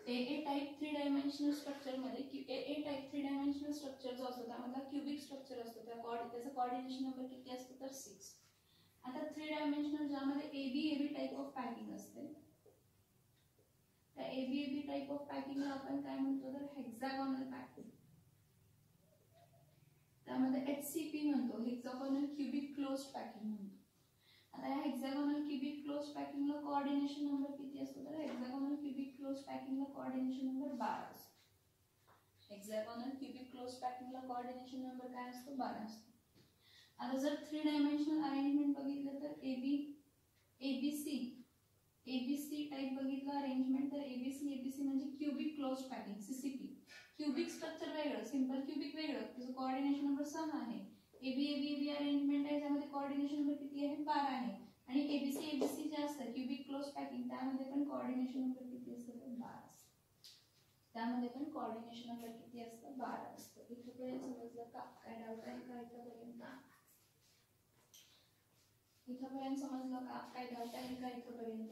ए टाइप 3 डायमेन्शनल स्ट्रक्चर मध्ये ए टाइप 3 डायमेन्शनल स्ट्रक्चर जो असतो त्यामध्ये क्यूबिक स्ट्रक्चर असतो त्याचा कोऑर्डिनेशन नंबर किती असतो तर 6. आता 3 डायमेन्शनल ज्यामध्ये एबी टाइप ऑफ पॅकिंग असते त्या एबी टाइप ऑफ पॅकिंगला आपण काय म्हणतो तर हेक्सागोनल पॅकिंग. त्यामध्ये HCP म्हणतो, हेक्सागोनल क्यूबिक क्लोज्ड पॅकिंग म्हणतो. आता या हेक्सागोनल क्यूबिक क्लोज्ड पॅकिंगला कोऑर्डिनेशन नंबर किती असतो तर हेक्सागोनल क्यूबिक क्लोज्ड पॅकिंगला कोऑर्डिनेशन नंबर 12 असतो. हेक्सागोनल क्यूबिक क्लोज्ड पॅकिंगला कोऑर्डिनेशन नंबर काय असतो 12 असतो. आता जर 3 डायमेन्शनल अरेंजमेंट बघितलं तर एबीसी टाइप बघितलं अरेंजमेंट तर एबीसी म्हणजे cubic closed packing CCP. Cubic structure वेगळं, सिंपल क्यूबिक वेगळं, त्याचं कोऑर्डिनेशन नंबर 6 आहे. एबी अरेंजमेंट आहे त्यामध्ये कोऑर्डिनेशन नंबर किती आहे 12 आहे. आणि एबीसी जे असतं क्यूबिक क्लोज पॅकिंग त्यामध्ये पण कोऑर्डिनेशन नंबर किती असतं तर 12 असतं. त्यामध्ये पण कोऑर्डिनेशन नंबर किती असतं 12 असतं. इथपर्यंत समजलं का? काय डाऊट आहे का इथपर्यंत? इथपर्यंत समजलं का? काय डाऊट आहे का इथपर्यंत?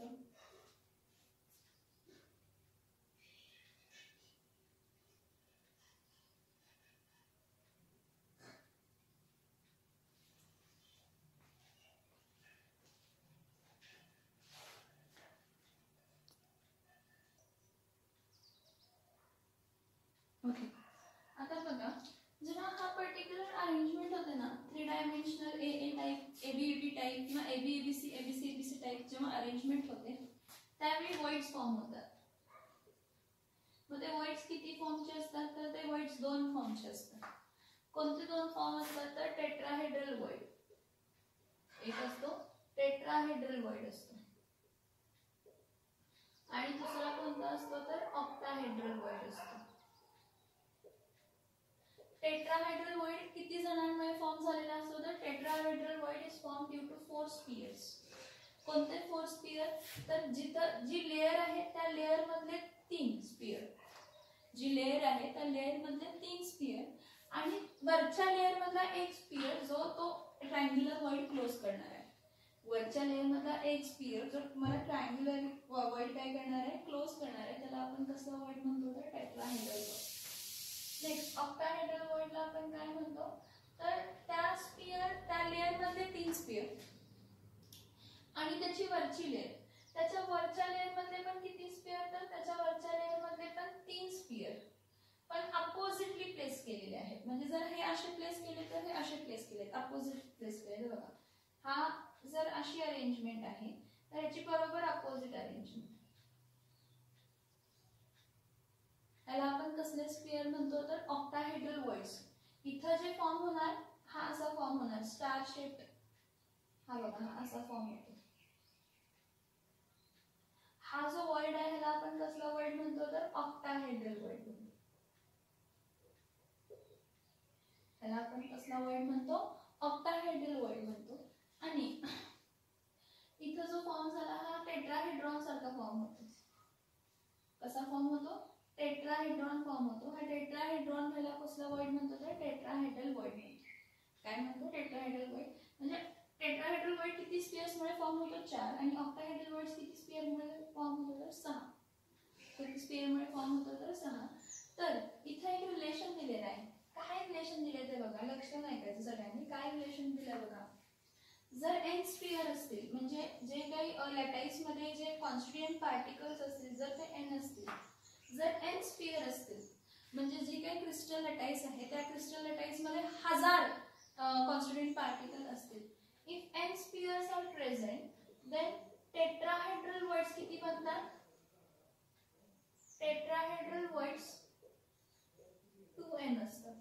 ओके. आता बघा जेव्हा हा पर्टिक्युलर अरेंजमेंट होते ना 3 डायमेन्शनल ए टाइप एबी टाइप किंवा एबीसी टाइप जेव्हा अरेंजमेंट होते त्यावेळी वॉइड्स फॉर्म होतात. मग ते वॉइड्स किती फॉर्मचे असतात तर ते वॉइड्स 2 फॉर्मचे असतात. कोणते 2 फॉर्म असतात तर टेट्राहेड्रल वॉइड एक असतो, टेट्राहेड्रल वॉइड असतो आणि दुसरा कोणता असतो तर ऑक्टाहेड्रल वॉइड असतो. टेट्राहेड्रल वॉइड किती जणांमुळे फॉर्म झालेला असतो तर tetrahedral void is form due to 4 spheres. कोणते 4 स्पियर तर जिथं जी लेयर आहे त्या लेयर मधले 3 स्पियर, जी लेयर आहे त्या लेयर मधले 3 स्पियर आणि वरच्या लेयर मधला एक स्पियर जो तो ट्रायंग्युलर वॉइड क्लोज करणार आहे. वरच्या लेयर मधला एक स्पियर जो तुम्हाला ट्रायंग्युलर वॉइड काय करणार आहे क्लोज करणार आहे त्याला आपण कसला वॉइड म्हणतो तर टेट्राहेड्रल वॉइड. नेक्स्ट ऑक्टाहेड्रल वॉइडला आपण काय म्हणतो तर त्या स्पियर त्या लेयर मधले 3 स्पियर आणि त्याची वरची लेयर, त्याच्या वरच्या लेयर मध्ये पण किती स्पियर तर त्याच्या वरच्या लेयर मध्ये पण 3 स्पियर पण अपोजिटली प्लेस केलेले आहेत. म्हणजे जर हे असे प्लेस केले तर हे असे प्लेस केले, अपोजिट प्लेस केले. बघा हा जर अशी अरेंजमेंट आहे तर याची बरोबर अपोजिट अरेंजमेंट. याला आपण कसले स्पियर म्हणतो तर ऑक्टाहेड्रल वॉइड्स. इथं जे फॉर्म होणार हा असा फॉर्म होणार स्टार शेप. हा बघा हा असा फॉर्म होतो. हा जो वॉइड आहे ह्याला आपण कसला वॉइड म्हणतो तर ऑक्टाहेड्रल वॉइड म्हणतो. ह्याला आपण कसला वॉइड म्हणतो ऑक्टाहेड्रल वॉइड म्हणतो. आणि इथं जो फॉर्म झाला हा टेट्राहेड्रॉन सारखा फॉर्म होतो. कसा फॉर्म होतो टेट्राहेड्रॉन फॉर्म होतो. हा टेट्राहेड्रॉन ह्याला कसला वॉइड म्हणतो तर टेट्राहेड्रल वॉइड म्हणतो. काय म्हणतो टेट्राहेड्रल वॉइड. म्हणजे टेट्राहेड्रल वॉइड किती स्पियर्स मुळे फॉर्म होतो 4 आणि ऑक्टाहेड्रल वॉइड किती स्पियर मुळे फॉर्म होतो तर 6. स्पिअरमुळे फॉर्म होतं तर 6. तर इथे एक रिलेशन दिलेलं आहे. काय रिलेशन दिले ते बघा, लक्षात ऐकायचं सगळ्यांनी. काय रिलेशन दिलं बघा. जर n स्पिअर असतील म्हणजे जे काही लॅटाईस मध्ये जे कॉन्स्टिट्युएंट पार्टिकल्स असतील जर ते n असतील, जर n स्पिअर असतील म्हणजे जी काही क्रिस्टल लॅटाईस आहे त्या क्रिस्टल लॅटाईस मध्ये 1000 कॉन्स्टिट्युएंट पार्टिकल असतील. If n spheres are present then tetrahedral voids किती बनतात? टेट्राहेड्रल वर्ड्स 2n असतात.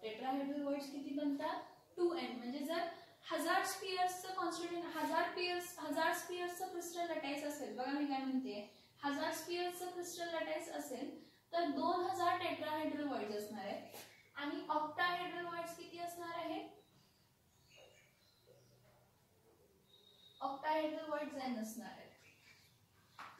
टेट्राहेड्रल वर्ड्स किती बनतात? 2n. म्हणजे जर 1000 स्पिअर्सचं कॉन्स्टिट्युएंट 1000 स्पिअर्सचं क्रिस्टल लॅटाईस असेल, बघा मी काय म्हणते, 1000 स्पिअर्सचं क्रिस्टल लॅटाईस असेल तर 2000 टेट्राहेड्रल वर्ड्स असणार आहे. आणि ऑक्टाहेड्रल वर्ड्स किती असणार आहे? ऑक्टाहेड्रल वर्ड्स n असणार आहे.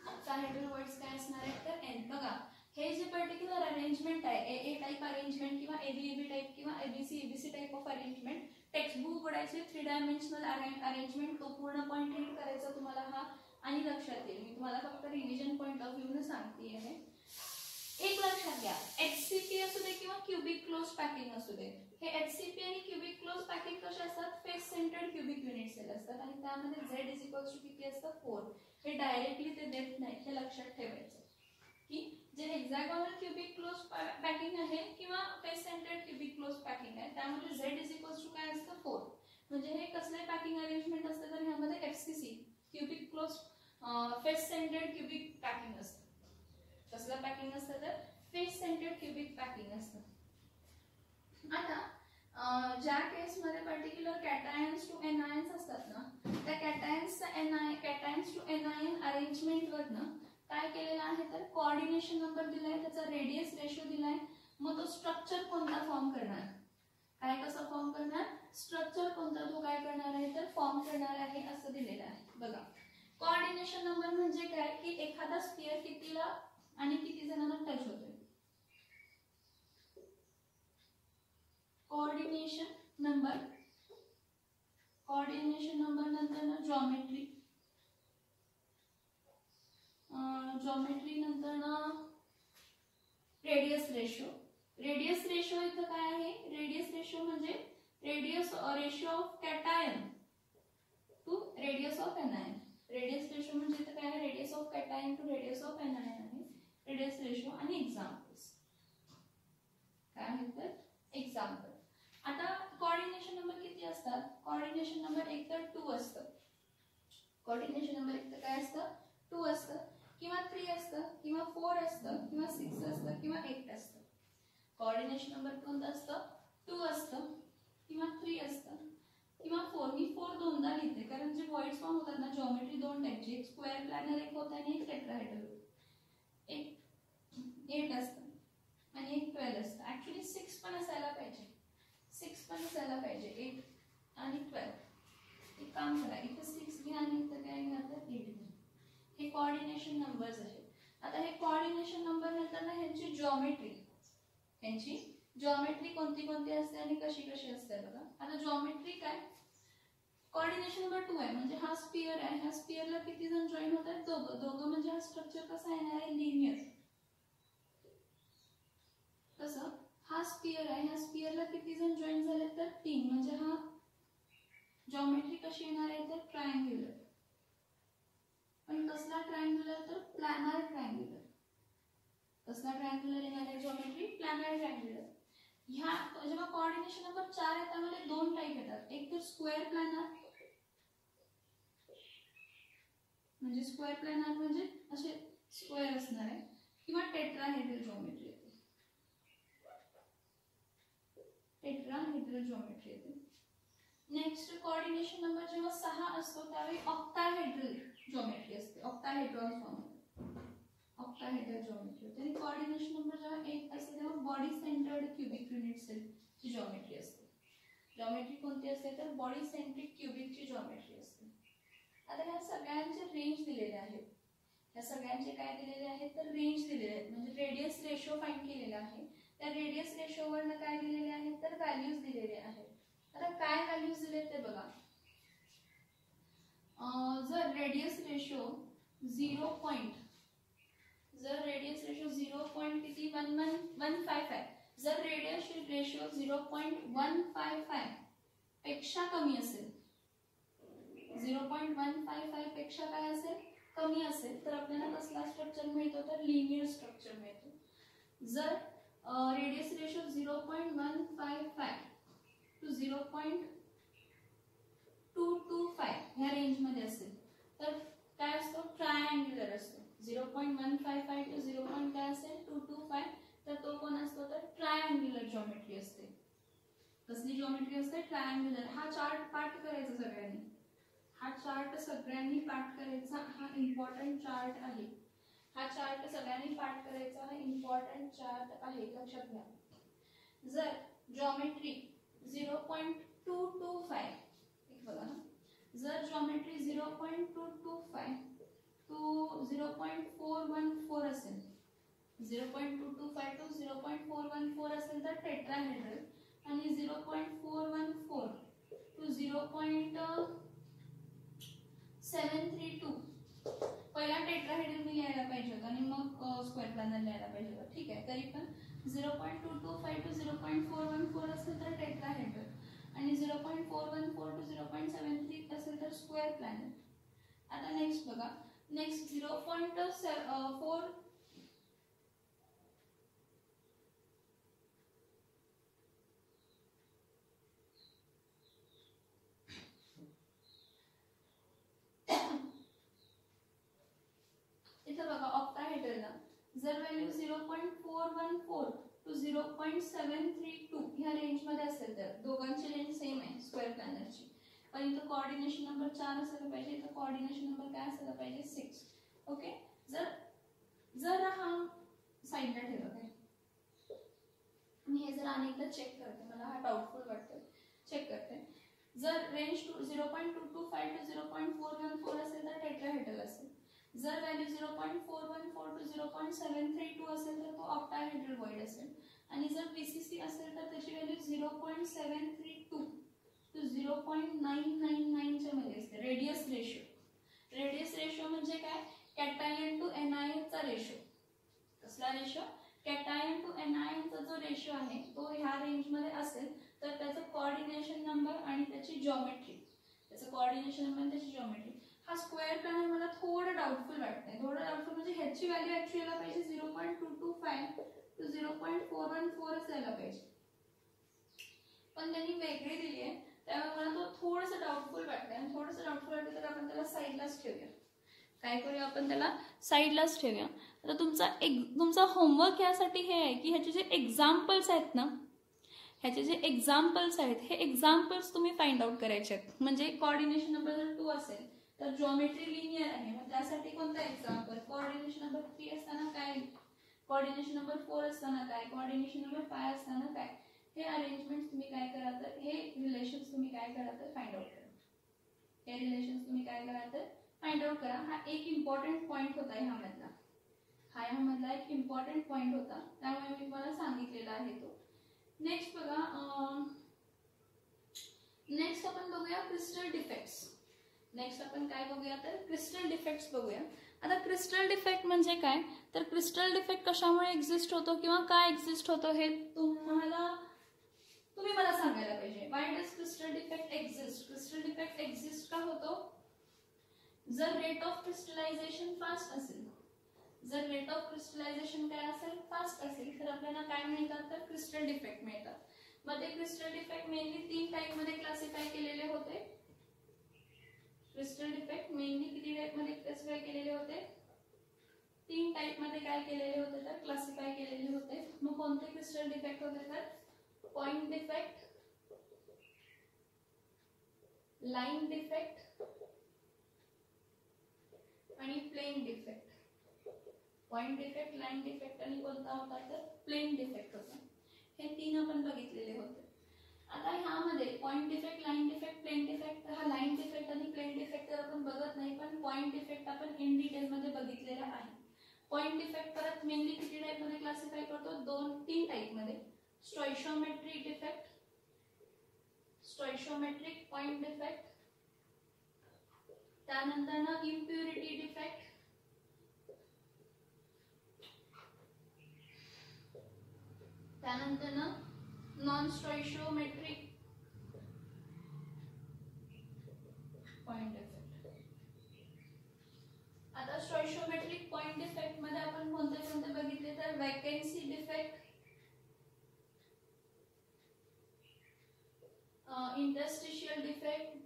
ऑक्टाहेड्रल वर्ड्स काय असणार आहेत तर n. बघा हे जे पर्टिक्युलर अरेंजमेंट आहे, ए टाइप अरेंजमेंट किंवा एबी टाइप किंवा ABC type of arrangement, textbook उघडायचे 3 डायमेन्शनल अरेंजमेंट, तो पूर्ण पॉइंट रीड करायचा तुम्हाला हा आणि लक्षात येईल. मी तुम्हाला फक्त रिव्हिजन पॉइंट ऑफ व्ह्यू ने सांगते आहे. एक लक्षात घ्या, HCP असू दे किंवा क्यूबिक क्लोज पॅकिंग असू दे, हे HCP आणि क्यूबिक क्लोज पॅकिंग कसे असतात? Face centred cubic unit cell असतात आणि त्यामध्ये Z किती असतं? 4. हे डायरेक्टली ते देत नाही, हे लक्षात ठेवायचं की जे हेक्सागोनल क्यूबिक क्लोज पॅकिंग आहे किंवा face centred cubic close packing आहे त्यामध्ये Z काय असतं? 4. म्हणजे हे कसले पॅकिंग अरेंजमेंट असतं तर ह्यामध्ये FCC cubic close face centred cubic packing असतं. कसलं पॅकिंग असतं तर फेस सेंटर्ड क्यूबिक पॅकिंग असतं. आता ज्या केस मध्ये पर्टिक्युलर कॅटायन्स टू एनायन्स असतात ना, त्या कॅटायन्स टू एनायन अरेंजमेंट वरनं काय केलेलं आहे तर कोऑर्डिनेशन नंबर दिलाय, त्याचा रेडियस रेशो दिलाय, मग तो स्ट्रक्चर कोणता फॉर्म करणार, काय कसं फॉर्म करणार, स्ट्रक्चर कोणता तो काय करणार आहे तर फॉर्म करणार आहे असं दिलेलं आहे. बघा कोऑर्डिनेशन नंबर म्हणजे काय की एखादा स्फिअर कितीला आणि किती जणांना टच होतोय. कोऑर्डिनेशन नंबर नंतर ना जॉमेट्री नंतर ना रेडियस रेशो इथं काय आहे, रेडियस रेशो म्हणजे ratio of cation to radius of anion. Radius ratio म्हणजे इथं काय आहे, radius of cation to radius of anion आहे रेडियस रेशो. आणि एक्झाम्पल्स काय आहे तर एक्झाम्पल. आता कोऑर्डिनेशन नंबर किती असतात? कोऑर्डिनेशन नंबर एक तर 2 असतं, कोऑर्डिनेशन नंबर एक तर काय असतं 2 असतं किंवा 3 असतं किंवा 4 असतं किंवा 6 असतं किंवा 8 असतं. कोऑर्डिनेशन नंबर कोणतं असतं? 2 असतं किंवा 3 असतं किंवा 4. मी 4 दोनदा लिहिते कारण जे वॉइड्स फॉर्म होतात ना जॉमेट्री 2 टाइपची, एक स्क्वेअर प्लॅनर एक होतं आणि एक टेट्राहेड्रल. एक 8 असतं आणि एक 12 असतं. ऍक्च्युली 6 पण असायला पाहिजे, 8 आणि 12. एक काम करा, इथे 6 घ्या आणि इथं काय घ्या तर 8 घ्या. हे कोऑर्डिनेशन नंबर्स आहेत. आता हे कोऑर्डिनेशन नंबर नंतर ना ह्यांची जॉमेट्री कोणती असते आणि कशी असते बघा. आता जॉमेट्री काय, कोऑर्डिनेशन नंबर 2 आहे म्हणजे हा स्फिअर आहे, ह्या स्फिअरला किती जण जॉईन होतात? दोघं म्हणजे हा स्ट्रक्चर कसा येणार आहे लिनियर. तसं हा स्फिअर आहे, ह्या स्फिअरला किती जण जॉईन झाले तर 3 म्हणजे हा जॉमेट्री कशी येणार आहे तर ट्रायंग्युलर. पण कसला ट्रायंग्युलर तर प्लॅनर ट्रायंग्युलर. कसला ट्रायंग्युलर येणार आहे जॉमेट्री? Planar triangular. ह्या जेव्हा कोऑर्डिनेशन नंबर 4 आहे त्यामध्ये 2 टाइप येतात, एक तर स्क्वेअर प्लॅनर म्हणजे स्क्वेअर प्लॅनर म्हणजे असे स्क्वेअर असणार आहे किंवा टेट्राहेड्रल जॉमेट्री येते. नेक्स्ट कोऑर्डिनेशन नंबर जेव्हा 6 असतो त्यावेळी ऑक्टाहेड्रल जॉमेट्री असते, ऑक्टाहेड्रॉन फॉर्म ऑक्टाहेड्रल जॉमेट्री. आणि कोऑर्डिनेशन नंबर जेव्हा 1 असते तेव्हा body centred cubic unit cell ची जॉमेट्री असते. जॉमेट्री कोणती असते तर बॉडी सेंट्रिक क्यूबिक ची जॉमेट्री असते. आता ह्या सगळ्यांचे रेंज दिलेले आहेत, ह्या सगळ्यांचे काय दिलेले आहेत तर रेंज दिलेले आहेत म्हणजे रेडियस रेशो फाइंड केलेला आहे. त्या रेडियस रेशो वरनं काय दिलेले आहेत तर व्हॅल्यूज दिलेले आहेत. आता काय व्हॅल्यूज दिले ते बघा. जर रेडियस रेशो 0.0 जर रेडियस रेशो 0.155, जर रेडियस रेशो 0.155 पेक्षा कमी असेल, 0.155 पेक्षा काय असेल, कमी असेल, तर आपल्याला कसला स्ट्रक्चर मिळतो, तर लिनियर स्ट्रक्चर मिळतो. जर रेडियस रेशो 0.155 टू 0.225 ह्या रेंज मध्ये असेल तर काय असतो, ट्रायंग्युलर असतो. 0.155 टू 0. काय असेल 225, तर तो कोण असतो, तर ट्रायंग्युलर जॉमेट्री असते. कसली जॉमेट्री असते, ट्रायंग्युलर. हा चार्ट पाठ करायचा सगळ्यांनी, हा चार्ट सगळ्यांनी पाठ करायचा, हा इम्पॉर्टंट चार्ट आहे. हा चार्ट सगळ्यांनी पाठ करायचा, हा इम्पॉर्टंट चार्ट आहे, लक्षात घ्या. जर जॉमेट्री 0.225 एक बघा ना, जर जॉमेट्री 0.225 टू 0.414 असेल, 0.225 टू 0.414 असेल तर टेट्राहेड्रल, आणि 0.414 टू 0.732 पहिला टेट्राहेड्रल मी लिहायला पाहिजे होता आणि मग स्क्वेअर प्लॅनर लिहायला पाहिजे होता. ठीक आहे, तरी पण 0.225 टू 0.414 असेल तर टेट्राहेड्रल, आणि 0.414 टू 0.73 असेल तर स्क्वेअर प्लॅनर. आता नेक्स्ट बघा, नेक्स्ट 0.4 इथं बघा ऑक्टाहेड्रलला जर व्हॅल्यू 0.414 टू 0.732 ह्या रेंज मध्ये असेल तर दोघांची रेंज सेम आहे स्क्वेअर प्लॅनरची, पण इथं कोऑर्डिनेशन नंबर 4 असायला पाहिजे, इथं कोऑर्डिनेशन नंबर काय असायला पाहिजे 6. ओके, जर हा साइडला ठेवा, काय मी हे जर अनेकदा चेक करते, मला हा डाऊटफुल वाटतोय, चेक करते. जर रेंज 0.225 टू 0.414 असेल तर टेट्राहेड्रल असेल. जर व्हॅल्यू 0.414 टू 0.732 असेल तर तो ऑक्टाहेड्रल वॉइड असेल, आणि जर पीसीसी असेल तर त्याची व्हॅल्यू 0.732 टू 0.999 च्या मध्ये असते. रेडियस रेशो, रेडियस रेशो म्हणजे काय, कॅटायन टू एनायन चा रेशो. कसला रेशो, कॅटायन टू एनायन चा जो रेशो आहे तो ह्या रेंज मध्ये असेल तर त्याचा कोऑर्डिनेशन नंबर आणि त्याची जॉमेट्री, त्याचा कोऑर्डिनेशन नंबर आणि त्याची जॉमेट्री. हा स्क्वेअर प्लॅनर मला थोडं डाऊटफुल वाटतंय, थोडं डाऊटफुल म्हणजे ह्याची व्हॅल्यू ऍक्च्युअली पाहिजे 0.225 टू 0.414 असायला पाहिजे, पण त्यांनी वेगळी दिली आहे, त्यामुळे मला तो थोडंसं डाऊटफुल वाटतंय. आणि थोडंसं डाऊटफुल वाटतं तर आपण त्याला साईडलाच ठेवूया. काय करूया, आपण त्याला साईडलाच ठेवूया. आता तुमचा होमवर्क यासाठी हे आहे की ह्याचे जे एक्झाम्पल्स आहेत ना, ह्याचे जे एक्झाम्पल्स आहेत हे एक्झाम्पल्स तुम्ही फाइंड आउट करायचे आहेत. म्हणजे कोऑर्डिनेशन नंबर जर 2 असेल तर जॉमेट्री लिनियर आहे, मग त्यासाठी कोणता एक्झाम्पल, कोऑर्डिनेशन नंबर 3 असताना काय, कोऑर्डिनेशन नंबर 4 असताना काय, कोऑर्डिनेशन नंबर 5 असताना काय, हे अरेंजमेंट तुम्ही काय करा तर हे रिलेशन्स तुम्ही काय करा तर फाइंड आउट करा. हे रिलेशन्स तुम्ही काय करा तर फाइंड आउट करा. हा एक इम्पॉर्टंट पॉइंट होता ह्यामधला, हा ह्यामधला एक इम्पॉर्टंट पॉइंट होता, त्यामुळे मी तुम्हाला सांगितलेला आहे तो. नेक्स्ट बघा, नेक्स्ट आपण बघूया क्रिस्टल डिफेक्ट्स. नेक्स्ट आपण काय बघूया तर क्रिस्टल डिफेक्ट्स बघूया. आता क्रिस्टल डिफेक्ट म्हणजे काय, तर क्रिस्टल डिफेक्ट कशामुळे एक्झिस्ट होतो किंवा काय एक्झिस्ट होतो हे तुम्ही मला सांगायला पाहिजे. Why does crystal defect exist, crystal defect exist का होतो, जर रेट ऑफ क्रिस्टलायझेशन फास्ट असेल, जर रेट ऑफ क्रिस्टलायझेशन काय असेल फास्ट असेल तर आपल्याला काय मिळतात तर क्रिस्टल डिफेक्ट मिळतात. मग ते क्रिस्टल डिफेक्ट मेनली 3 टाइप मध्ये क्लासिफाय केलेले होते. क्रिस्टल डिफेक्ट मेनली किती टाइप मध्ये क्लासिफाय केलेले होते, 3 टाइप मध्ये काय केलेले होते तर क्लासिफाय केलेले होते. मग कोणते क्रिस्टल डिफेक्ट होते तर पॉइंट डिफेक्ट, लाइन डिफेक्ट आणि plane defect. Point defect, line defect आणि कोणता होता तर प्लेन डिफेक्ट होता. हे 3 आपण बघितलेले होते. आता ह्यामध्ये point defect, line defect, plane defect, हा लाइन डिफेक्ट आणि प्लेन डिफेक्ट तर आपण बघत नाही, पण पॉइंट डिफेक्ट आपण इन डिटेल मध्ये बघितलेला आहे. पॉइंट डिफेक्ट परत मेनली किती टाइप मध्ये क्लासिफाय करतो, 2-3 टाइप मध्ये. Stoichiometric defect, stoichiometric point defect, त्यानंतर ना इम्प्युरिटी डिफेक्ट त्यानंतर ना नॉन स्टॉइशियोमेट्रिक पॉइंट डिफेक्ट. आता स्टॉइशियोमेट्रिक पॉइंट डिफेक्ट मध्ये आपण कोणते कोणते बघितले तर vacancy defect, interstitial defect,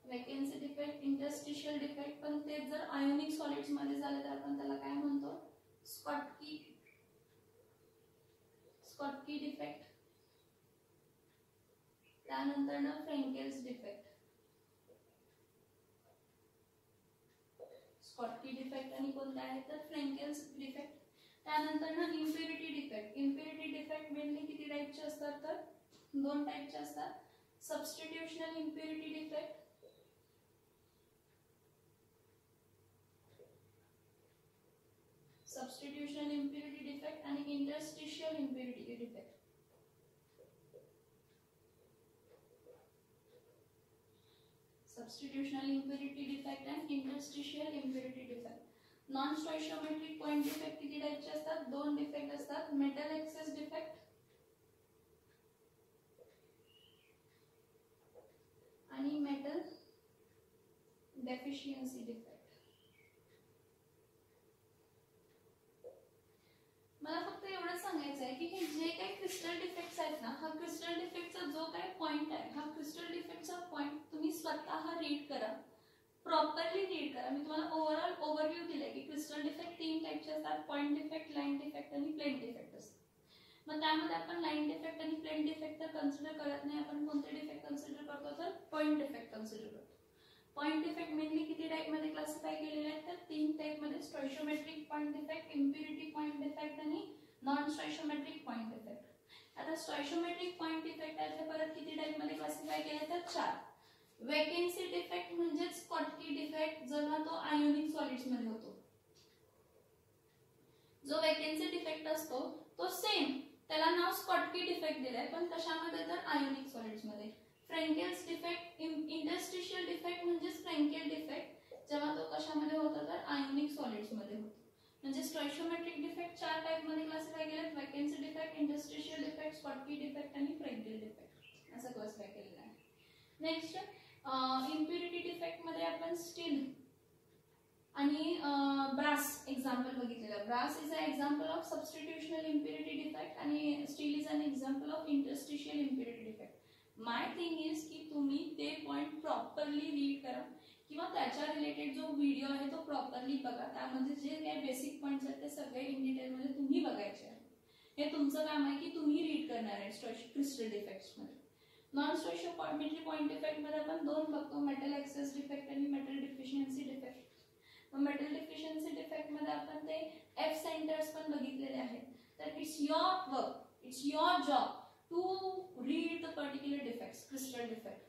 vacancy defect, interstitial defect. पण ते जर आयोनिक सॉलिड्स मध्ये झाले तर आपण त्याला काय म्हणतो स्कॉटकी डिफेक्ट. त्यानंतर ना फ्रेंकेल्स डिफेक्ट. स्कॉटकी डिफेक्ट आणि कोणते आहे तर फ्रेंकेल्स डिफेक्ट. त्यानंतर ना impurity defect. Impurity defect mainly किती टाइपचे असतात तर 2 टाइपचे असतात. Substitutional impurity defect, substitutional impurity defect आणि interstitial impurity defect. Substitutional impurity defect and interstitial impurity defect. Non stoichiometric point defect किती टाइपचे असतात 2 डिफेक्ट असतात. मेटल एक्सेस डिफेक्ट आणि मेटल डेफिशियन्सी डिफेक्ट. मला फक्त एवढं सांगायचं आहे की हे जे काही क्रिस्टल डिफेक्ट्स आहेत ना, हा क्रिस्टल डिफेक्टचा जो काही पॉइंट आहे, हा क्रिस्टल डिफेक्टचा पॉइंट तुम्ही स्वतः रीड करा, प्रॉपरली रीड करा. मी तुम्हाला ओव्हरऑल ओव्हरव्ह्यू दिलाय की क्रिस्टल डिफेक्ट 3 टाइपचे असतात. पॉइंट डिफेक्ट, लाईन डिफेक्ट आणि प्लेन डिफेक्ट असतात. मग त्यामध्ये आपण लाईन डिफेक्ट आणि प्लेन डिफेक्ट तर कन्सिडर करत नाही. आपण कोणते डिफेक्ट कन्सिडर करतो तर पॉइंट डिफेक्ट कन्सिडर करतो. पॉइंट डिफेक्ट मेनली किती टाइप मध्ये क्लासिफाय केलेले आहेत तर 3 टाइप मध्ये. Stoichiometric point defect, impurity point defect आणि नॉन स्टॉइशियोमेट्रिक पॉइंट डिफेक्ट. आता स्टॉइशियोमेट्रिक पॉइंट डिफेक्ट आहे परत किती टाइप मध्ये क्लासिफाय केले तर 4. वॅकन्सी डिफेक्ट म्हणजे स्कॉटकी डिफेक्ट जेव्हा तो आयोनिक सॉलिड्स मध्ये होतो. जो वॅकन्सी डिफेक्ट असतो तो सेम, त्याला नाव स्कॉटकी डिफेक्ट दिलंय पण कशामध्ये तर आयोनिक सॉलिड्स मध्ये. फ्रेंकेल्स डिफेक्ट, इंटरस्टिशियल डिफेक्ट म्हणजे फ्रेंकेल डिफेक्ट जेव्हा तो कशामध्ये होतो तर आयोनिक सॉलिड्स मध्ये होतो. म्हणजे स्टॉइशियोमेट्रिक डिफेक्ट 4 टाइप मध्ये क्लासिफाय केलेत. Vacancy defect, interstitial defect, Schottky defect आणि फ्रेंकेल डिफेक्ट असं क्लासिफाय केलेलं आहे. नेक्स्ट इम्प्युरिटी डिफेक्ट मध्ये आपण स्टील आणि ब्रास एक्झाम्पल बघितलेलं. Brass is a example of substitutional impurity defect आणि steel is an example of interstitial impurity defect. My thing is की तुम्ही ते पॉइंट प्रॉपरली रीड करा किंवा त्याच्या रिलेटेड जो व्हिडिओ आहे तो प्रॉपरली बघा. त्यामध्ये जे काही बेसिक पॉइंट्स आहेत ते सगळे इन डिटेल मध्ये तुम्ही बघायचे आहे. हे तुमचं काम आहे की तुम्ही रीड करणार आहे क्रिस्टल डिफेक्ट्स मध्ये. नॉन स्टॉइशियोमेट्रिक पॉइंट डिफेक्ट मध्ये आपण 2 बघतो, मेटल एक्सेस डिफेक्ट आणि metal deficiency defect. Metal deficiency defect मध्ये आपण ते एफ सेंटर्स पण बघितलेले आहेत. तर it's your work, it's your job to read the particular defects, crystal defect.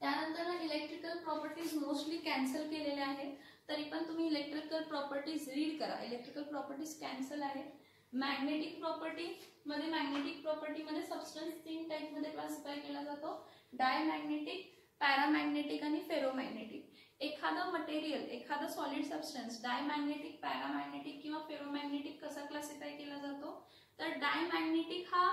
त्यानंतर इलेक्ट्रिकल प्रॉपर्टीज मोस्टली कॅन्सल केलेल्या आहेत, तरी पण तुम्ही इलेक्ट्रिकल प्रॉपर्टीज रीड करा. इलेक्ट्रिकल प्रॉपर्टीज कॅन्सल आहेत. मॅग्नेटिक प्रॉपर्टी मध्ये सबस्टन्स 3 टाइप मध्ये क्लासिफाय केला जातो. डायमॅग्नेटिक, पॅरामॅग्नेटिक आणि फेरोमॅग्नेटिक. एखादा मटेरियल, एखादा सॉलिड सबस्टन्स डायमॅग्नेटिक, पॅरामॅग्नेटिक किंवा फेरोमॅग्नेटिक कसा क्लासिफाय केला जातो तर डायमॅग्नेटिक हा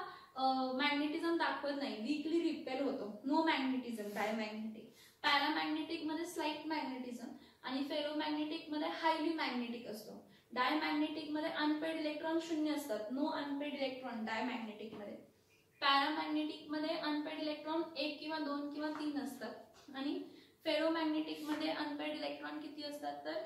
मॅग्नेटिझम दाखवत नाही, वीकली रिपेल होतो, नो मॅग्नेटिझम डायमॅग्नेटिक. पॅरामॅग्नेटिक मध्ये स्लाइट मॅग्नेटिझम आणि फेरोमॅग्नेटिक मध्ये हायली मॅग्नेटिक असतो. डायमॅग्नेटिक मध्ये अनपेड इलेक्ट्रॉन 0 असतात, नो अनपेड इलेक्ट्रॉन डायमॅग्नेटिक मध्ये. पॅरामॅग्नेटिक मध्ये अनपेड इलेक्ट्रॉन 1 किंवा 2 किंवा 3 असतात आणि फेरोमॅग्नेटिक मध्ये अनपेड इलेक्ट्रॉन किती असतात तर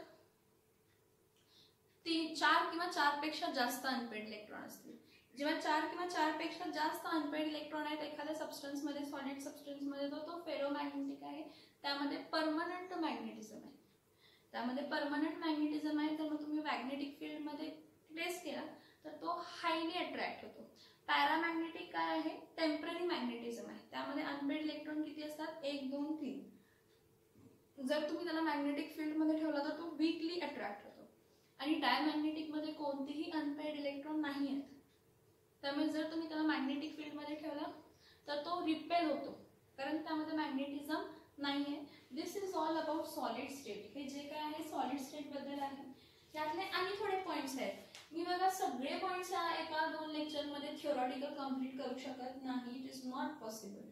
4 किंवा 4 पेक्षा जास्त अनपेड इलेक्ट्रॉन असतील. जेव्हा 4 किंवा 4 पेक्षा जास्त अनपेड इलेक्ट्रॉन आहेत एखाद्या सबस्टन्स मध्ये, सॉलिड सबस्टन्स मध्ये, तो फेरोमॅग्नेटिक आहे. त्यामध्ये परमनंट मॅग्नेटिझम आहे. त्यामध्ये परमनंट मॅग्नेटिझम आहे, तर मग तुम्ही मॅग्नेटिक फील्ड मध्ये प्लेस केला तर तो हायली अट्रॅक्ट होतो. पॅरामॅग्नेटिक काय आहे, टेम्पररी मॅग्नेटिझम आहे. त्यामध्ये अनपेड इलेक्ट्रॉन किती असतात 1, 2, 3. जर तुम्ही त्याला मॅग्नेटिक फील्ड मध्ये ठेवला तर तो वीकली अट्रॅक्ट होतो. आणि डायमॅग्नेटिक मध्ये कोणतेही अनपेड इलेक्ट्रॉन नाही आहेत, त्यामुळे जर तुम्ही त्याला मॅग्नेटिक फील्ड मध्ये ठेवला तर तो रिपेल होतो कारण त्यामध्ये मॅग्नेटिझम नाहीये. This is all about solid state. हे जे काय आहे सॉलिड स्टेट बद्दल आहे. यातले आणि थोडे पॉइंट्स आहेत मी बघा सगळे पॉईंट्स एका 2 लेक्चरमध्ये थिओरॉटिकल कम्प्लीट करू शकत नाही. It is not possible.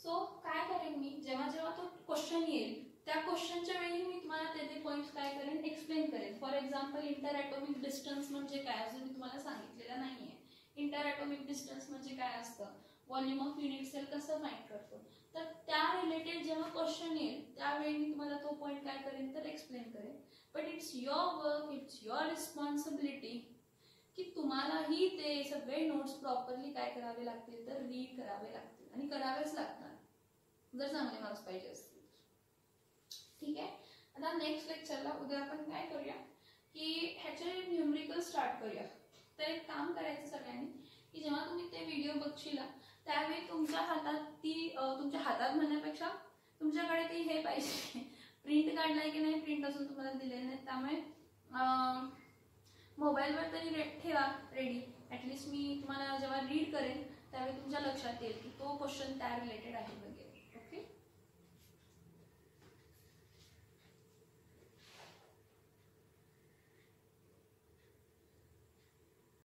So काय करेन मी, जेव्हा जेव्हा तो क्वेश्चन येईल त्या क्वेश्चनच्या वेळी मी तुम्हाला ते पॉईंट्स काय करेन, एक्सप्लेन करेन. For example inter atomic distance म्हणजे काय अजून मी तुम्हाला सांगितलेलं नाहीये. इंटर ॲटॉमिक डिस्टन्स म्हणजे काय असतं, व्हॉल्यूम ऑफ युनिट सेल कसं फाइंड करतो, तर त्या रिलेटेड जेव्हा क्वेश्चन येईल त्यावेळी मी तुम्हाला तो पॉईंट काय करेन तर एक्सप्लेन करेन. But it's your work, it's your responsibility की तुम्हालाही ते सगळे नोट्स प्रॉपरली काय करावे लागतील तर रीड करावे लागतील आणि करावेच लागणार जर चांगले मार्क्स पाहिजे असतील. ठीक आहे. आता नेक्स्ट लेक्चरला उद्या आपण काय करूया की ह्याचे न्यूमरिकल स्टार्ट करूया. तर एक काम करायचं सगळ्यांनी की जेव्हा तुम्ही ते व्हिडिओ बघशील त्यावेळी तुमच्या हातात म्हणण्यापेक्षा तुमच्याकडे ती हे पाहिजे प्रिंट काढलाय की नाही, प्रिंट अजून तुम्हाला दिलेलं नाही, त्यामुळे मोबाईलवर तरी ठेवा रेडी. ॲटलिस्ट मी तुम्हाला जेव्हा रीड करेन त्यावेळी तुमच्या लक्षात येईल की तो क्वेश्चन त्या रिलेटेड आहे वगैरे.